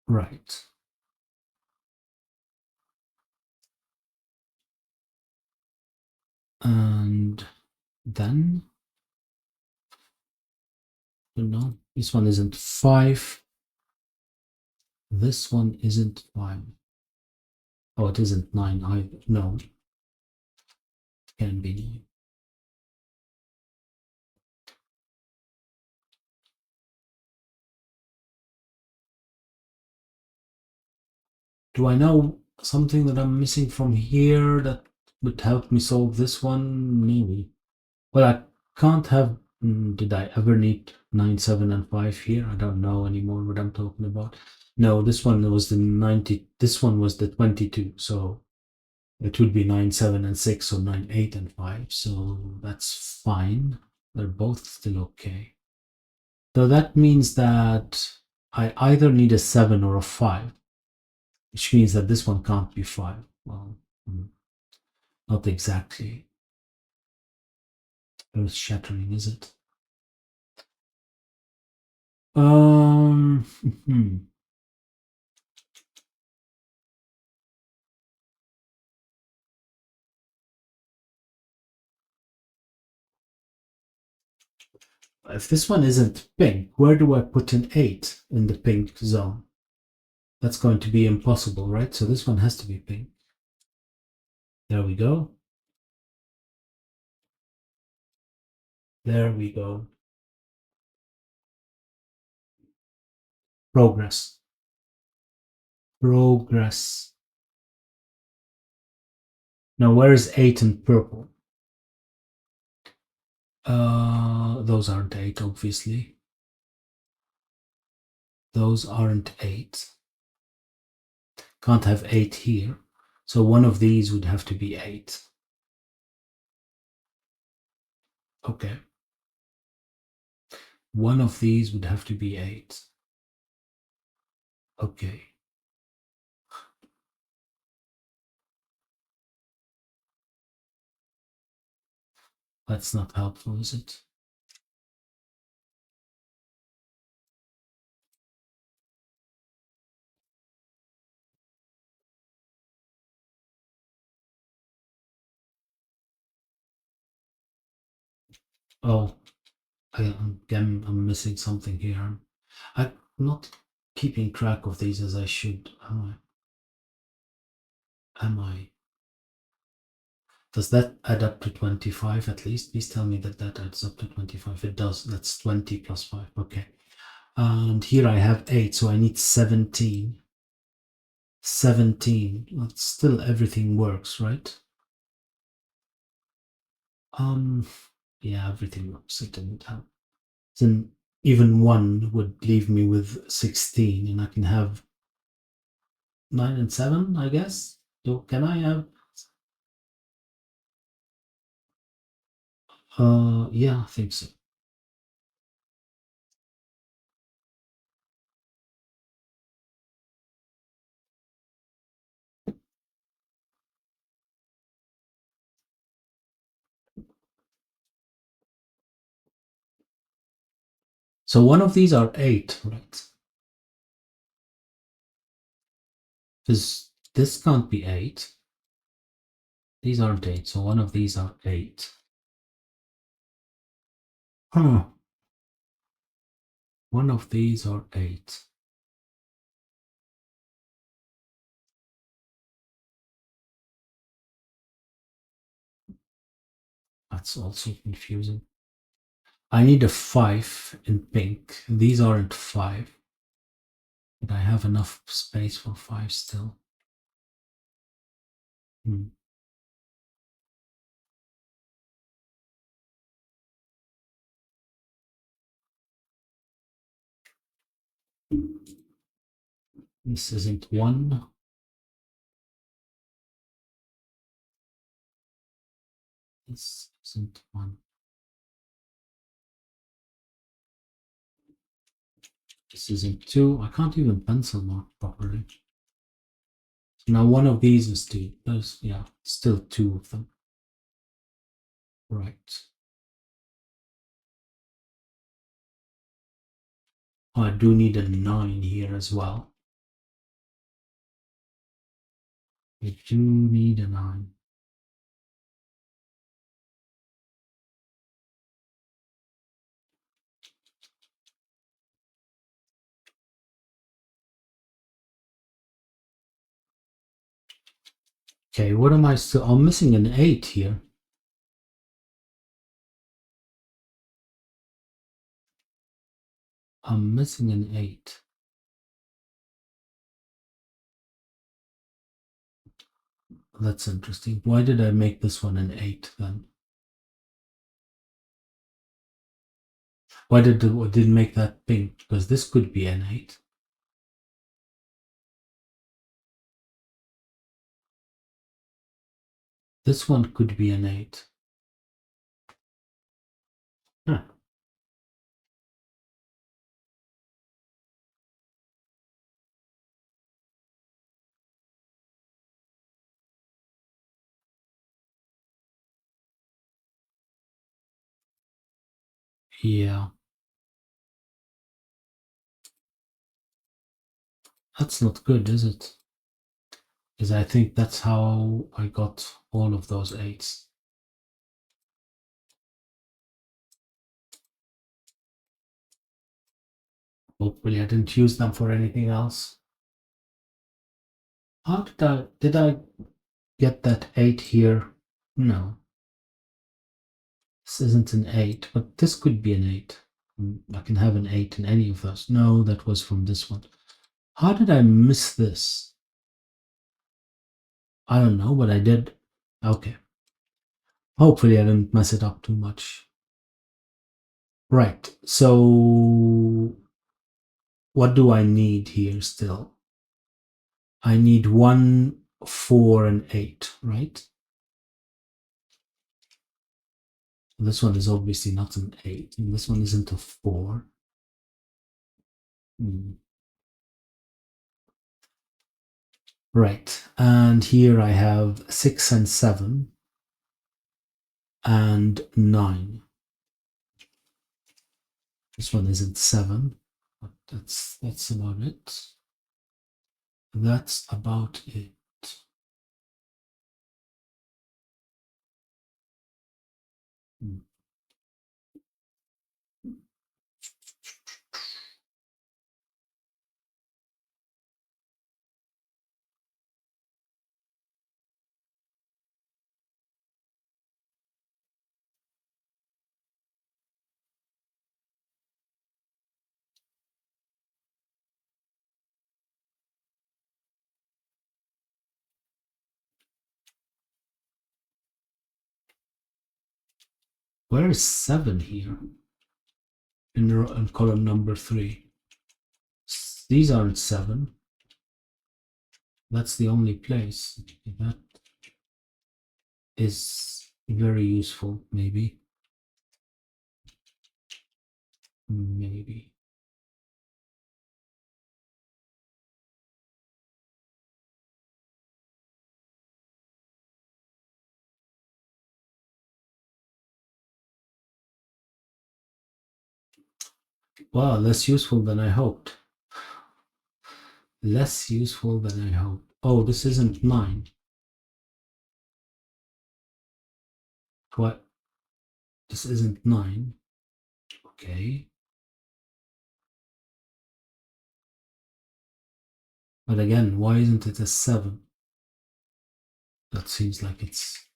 Right. And then, this one isn't 5. This one isn't 5. Oh, it isn't 9 either. No, it can be 9. Do I know something that I'm missing from here that would help me solve this one? Maybe. Well, I can't have. Did I ever need 9, 7, and 5 here? I don't know anymore what I'm talking about. No, this one was the 90. This one was the 22. So it would be 9, 7, and 6, or 9, 8, and 5. So that's fine. They're both still okay. So that means that I either need a 7 or a 5, which means that this one can't be 5. Well, not exactly earth shattering, is it? If this one isn't pink, where do I put an 8 in the pink zone? That's going to be impossible, right? So this one has to be pink. There we go. There we go. Progress. Progress. Now, where is 8 in purple? Those aren't 8, obviously. Those aren't 8. Can't have 8 here. So one of these would have to be 8. Okay. One of these would have to be 8. Okay. That's not helpful, is it? Oh, I'm missing something here. I'm not keeping track of these as I should. Am I? Does that add up to 25 at least? Please tell me that that adds up to 25. It does. That's 20 plus 5. Okay. And here I have 8, so I need 17. 17. Well, still everything works, right? Yeah, everything works. It didn't help. Then even 1 would leave me with 16, and I can have 9 and 7, I guess. So can I have? Yeah, I think so. So one of these are 8, right? Because this can't be 8. These aren't 8, so one of these are 8. Huh. One of these are 8. That's also confusing. I need a 5 in pink. These aren't 5. But I have enough space for 5 still. Hmm. This isn't 1. This isn't 1. This isn't 2. I can't even pencil mark properly. So now one of these is 2. There's, yeah, still 2 of them. Right. Oh, I do need a 9 here as well. I do need a 9. Okay, what am I still? I'm missing an 8 here. I'm missing an 8. That's interesting. Why did I make this one an 8 then? Why didn't make that pink? Because this could be an 8. This one could be an 8. Huh. Yeah. That's not good, is it? Because I think that's how I got all of those 8s. Hopefully I didn't use them for anything else. How did I get that 8 here? No. This isn't an 8, but this could be an 8. I can have an 8 in any of those. No, that was from this one. How did I miss this? I don't know, but I did. Okay. Hopefully I didn't mess it up too much. Right, so what do I need here still? I need 1, 4, and 8, right? This one is obviously not an 8, and this one isn't a 4. Right, and here I have 6 and 7 and 9. This one isn't 7, but that's about it. That's about it. Where is 7 here? In column number 3. These aren't 7. That's the only place. That is very useful, maybe. Maybe. Wow, less useful than I hoped. Less useful than I hoped. Oh, this isn't 9. What? This isn't 9. Okay. But again, why isn't it a 7? That seems like it's...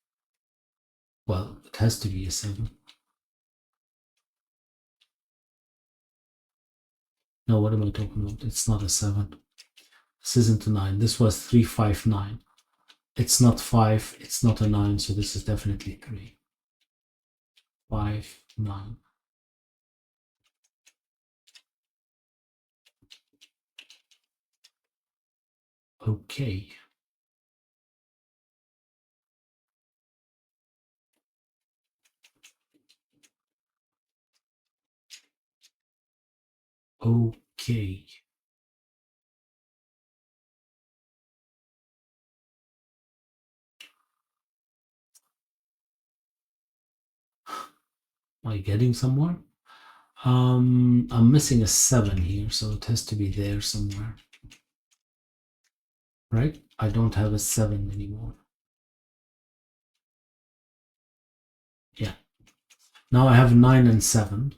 Well, it has to be a 7. No, what am I talking about? It's not a 7. This isn't a 9. This was 3, 5, 9. It's not 5. It's not a 9. So this is definitely 3. 5, 9. Okay. Okay. Am I getting somewhere? I'm missing a 7 here, so it has to be there somewhere. Right? I don't have a 7 anymore. Yeah. Now I have 9 and 7.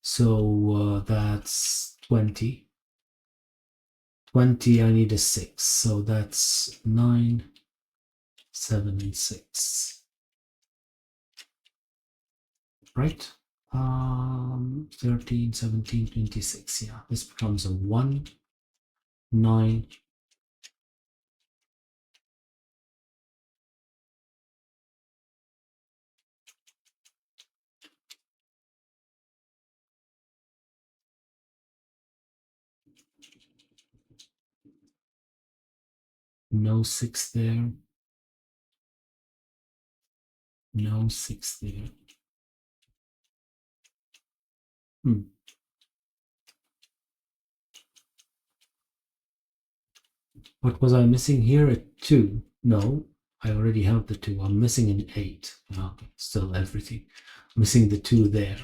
So that's 20. 20, I need a 6. So that's 9, 7, and 6. Right? 13, 17, 26. Yeah, this becomes a 1, 9. No 6 there. No 6 there. Hmm. What was I missing here? A 2. No, I already have the 2. I'm missing an 8. Okay, still everything. Missing the 2 there.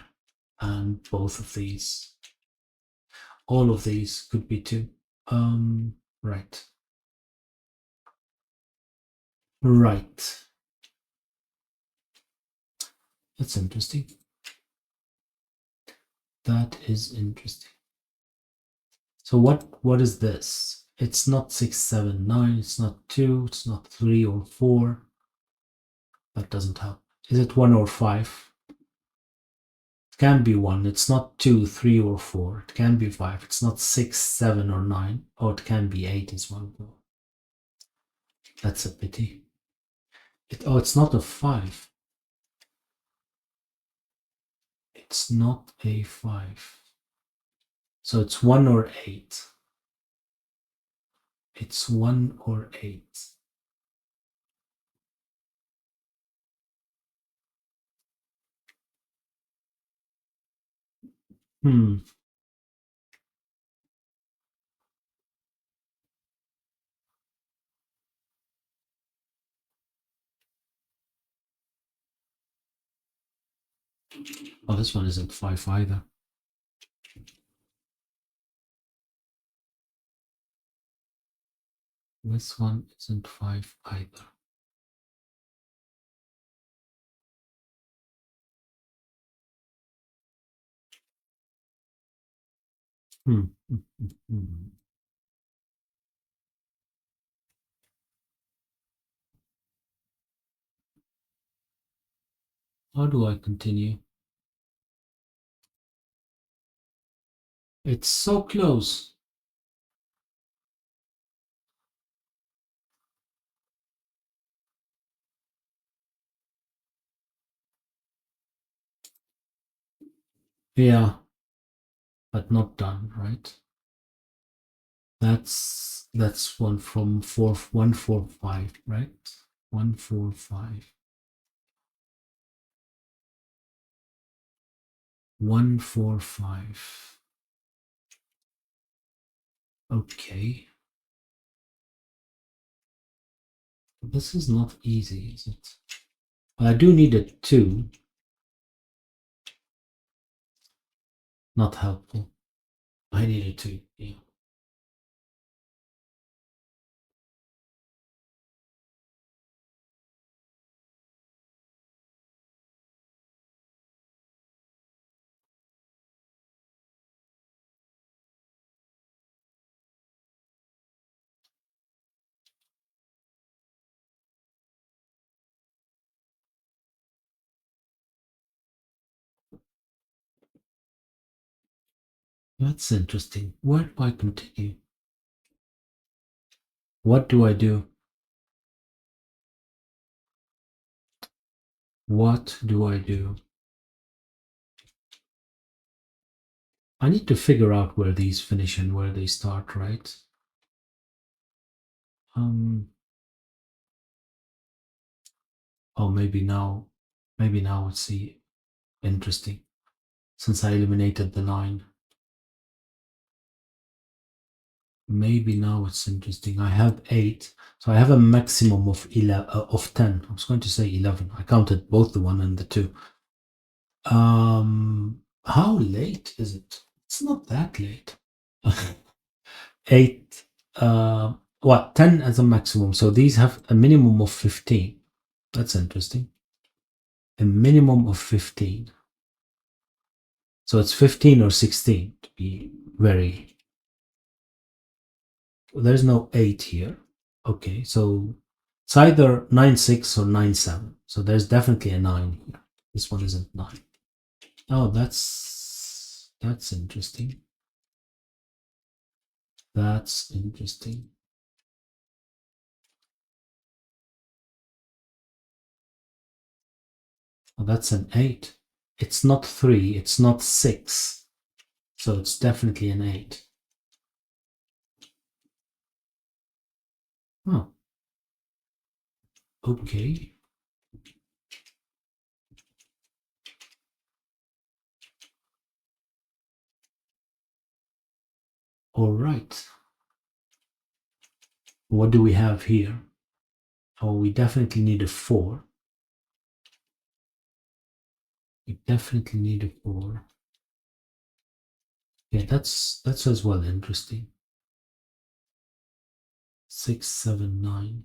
And both of these. All of these could be 2. Right. Right. That's interesting. That is interesting. So what is this? It's not 6, 7, 9. It's not 2. It's not 3 or 4. That doesn't help. Is it 1 or 5? It can be 1. It's not 2, 3, or 4. It can be 5. It's not 6, 7, or 9. Oh, it can be 8 as well. That's a pity. It's not a 5. It's not a 5. So it's 1 or 8. It's 1 or 8. Hmm. Oh, this one isn't 5 either. This one isn't 5 either. Hmm. How do I continue? It's so close. Yeah, but not done, right? That's one from 145, right? 145. 145. Okay. This is not easy, is it? I do need a 2. Not helpful. I need a 2. Yeah. That's interesting. Where do I continue? What do I do? What do I do? I need to figure out where these finish and where they start, right? Oh, maybe now it's interesting since I eliminated the 9. Maybe now it's interesting. I have 8, so I have a maximum of 10. I was going to say 11. I counted both the 1 and the 2. How late is it? It's not that late. 8. What? 10 as a maximum. So these have a minimum of 15. That's interesting. A minimum of 15. So it's 15 or 16 to be very. There's no 8 here. Okay, so it's either 9-6 or 9-7. So there's definitely a 9 here. This one isn't 9. Oh, that's interesting. That's interesting. Oh, that's an 8. It's not 3, it's not 6. So it's definitely an 8. Oh. Okay. All right. What do we have here? Oh, we definitely need a 4. We definitely need a 4. Yeah, that's as well interesting. 6, 7, 9.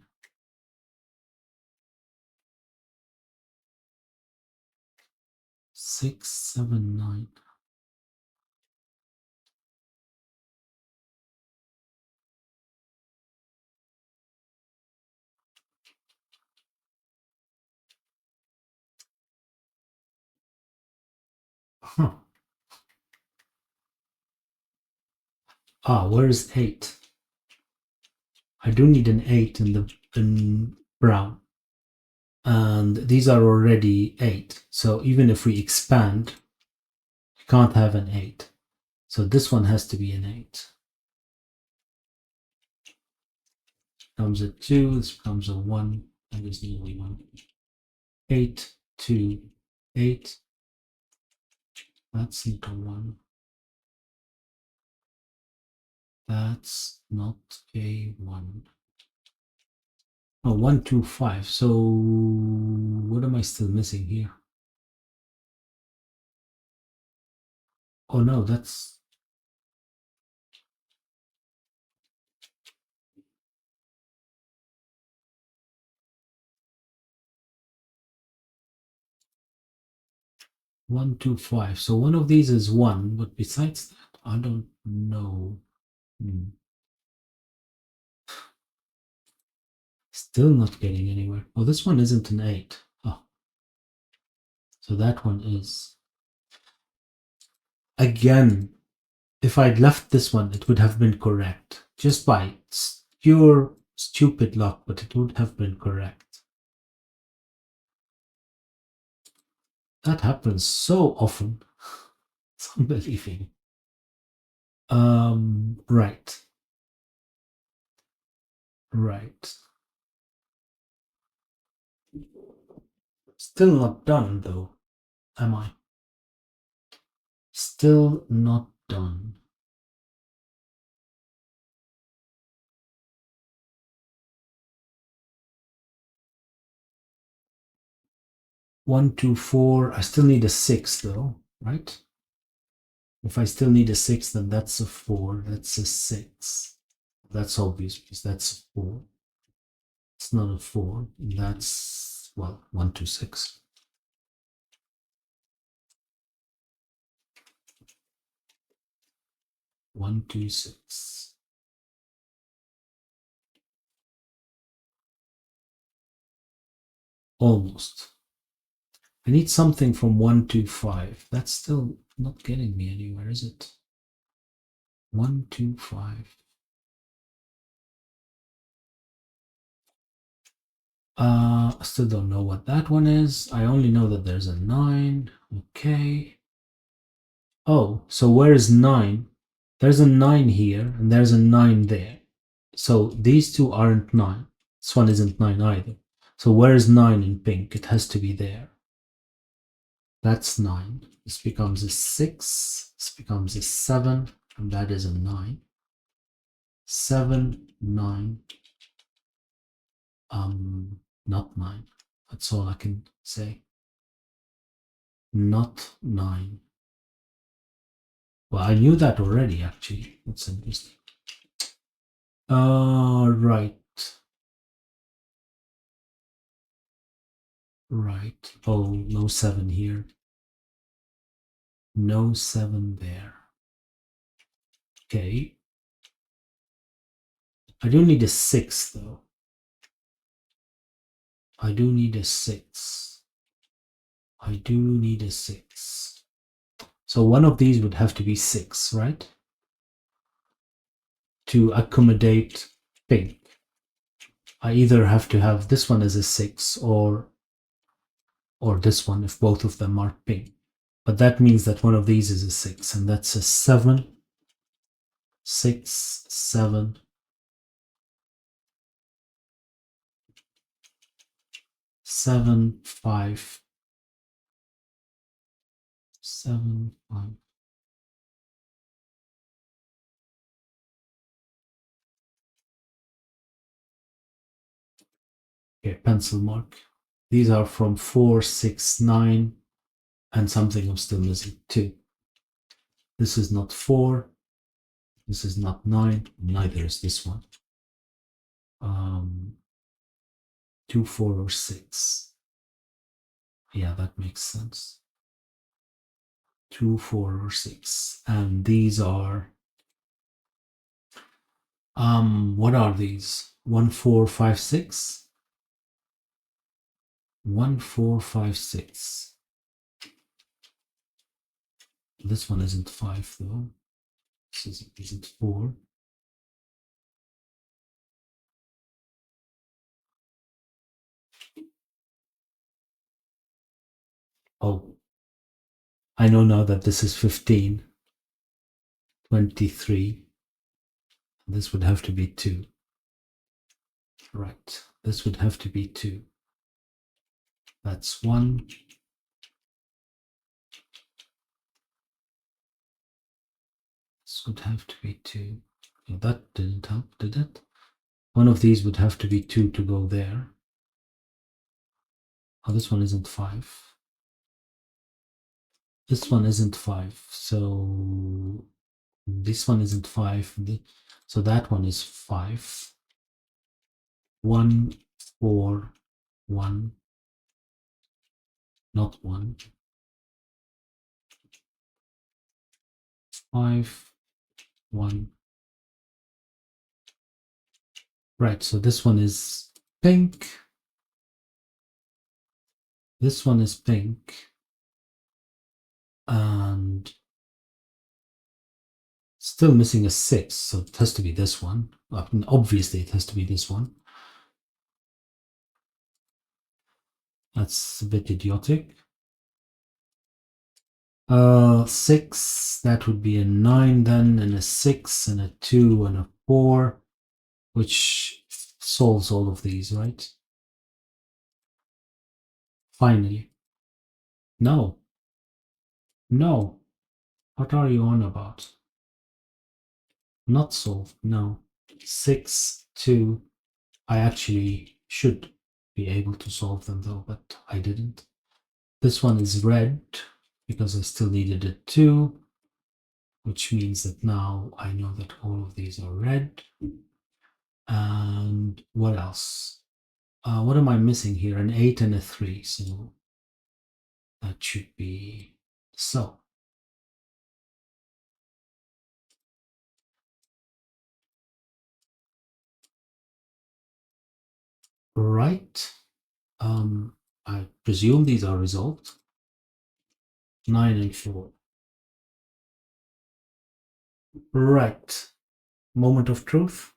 6, 7, 9. Huh. Ah, where's 8? I do need an 8 in brown. And these are already 8. So even if we expand, we can't have an 8. So this one has to be an 8. Becomes a 2, this becomes a 1, and there's nearly 1. 8, 2, 8. That's not a 1. That's not a 1. Oh, 1, 2, 5. So what am I still missing here? Oh no, that's 1, 2, 5. So one of these is 1, but besides that, I don't know. Still not getting anywhere. Oh, this one isn't an 8. Oh, so that one is. Again, if I'd left this one, it would have been correct. Just by pure stupid luck, but it would have been correct. That happens so often. It's unbelievable. Right. Right. Still not done, though, am I? Still not done. One, two, four. I still need a 6, though, right? If I still need a 6, then that's a 4. That's a 6. That's obvious because that's a 4. It's not a 4. That's, well, 1, 2, 6. One, two, 6. Almost. I need something from 1, 2, 5. That's still not getting me anywhere, is it? 1, 2, 5. I still don't know what that one is. I only know that there's a 9. Okay. Oh, so where is 9? There's a 9 here, and there's a 9 there. So these two aren't 9. This one isn't 9 either. So where is 9 in pink? It has to be there. That's 9. This becomes a 6. This becomes a 7. And that is a 9. 7, 9. Not 9. That's all I can say. Not 9. Well, I knew that already, actually. That's interesting. Right. Right. Oh, no 7 here. No 7 there. Okay. I do need a 6, though. I do need a 6. I do need a 6. So one of these would have to be 6, right? To accommodate pink. I either have to have this one as a 6 or this one if both of them are pink. But that means that one of these is a 6, and that's a 7, 6, 7, 7, 5, 7, 5. Okay, pencil mark. These are from 4, 6, 9, and something I'm still missing, 2. This is not 4. This is not 9. Neither is this one. 2, 4, or 6. Yeah, that makes sense. 2, 4, or 6. And these are, what are these? 1, 4, 5, 6? 1, 4, 5, 6. This one isn't 5, though. This isn't 4. Oh, I know now that this is 15, 23. This would have to be 2. Right, this would have to be 2. That's 1. This would have to be 2. Oh, that didn't help, did it? One of these would have to be 2 to go there. Oh, this one isn't 5. This one isn't 5. So this one isn't 5. So that one is 5. 1, 4, 1. Not 1. 5, 1. Right, so this one is pink. This one is pink. And still missing a 6, so it has to be this one. Obviously, it has to be this one. That's a bit idiotic. 6, that would be a 9 then, and a 6, and a 2, and a 4, which solves all of these, right? Finally. No. No. What are you on about? Not solved, no. 6, 2. I actually should be able to solve them though, but I didn't. This one is red because I still needed a 2, which means that now I know that all of these are red. And what else? What am I missing here? An 8 and a 3, so that should be so. Right. I presume these are resolved. 9 and 4. Right. Moment of truth.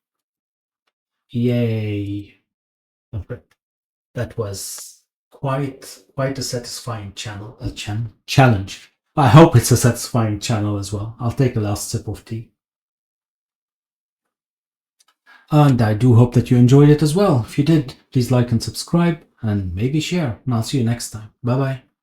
Yay. Okay. That was quite a satisfying challenge. I hope it's a satisfying channel as well. I'll take a last sip of tea. And I do hope that you enjoyed it as well. If you did, please like and subscribe and maybe share. And I'll see you next time. Bye bye.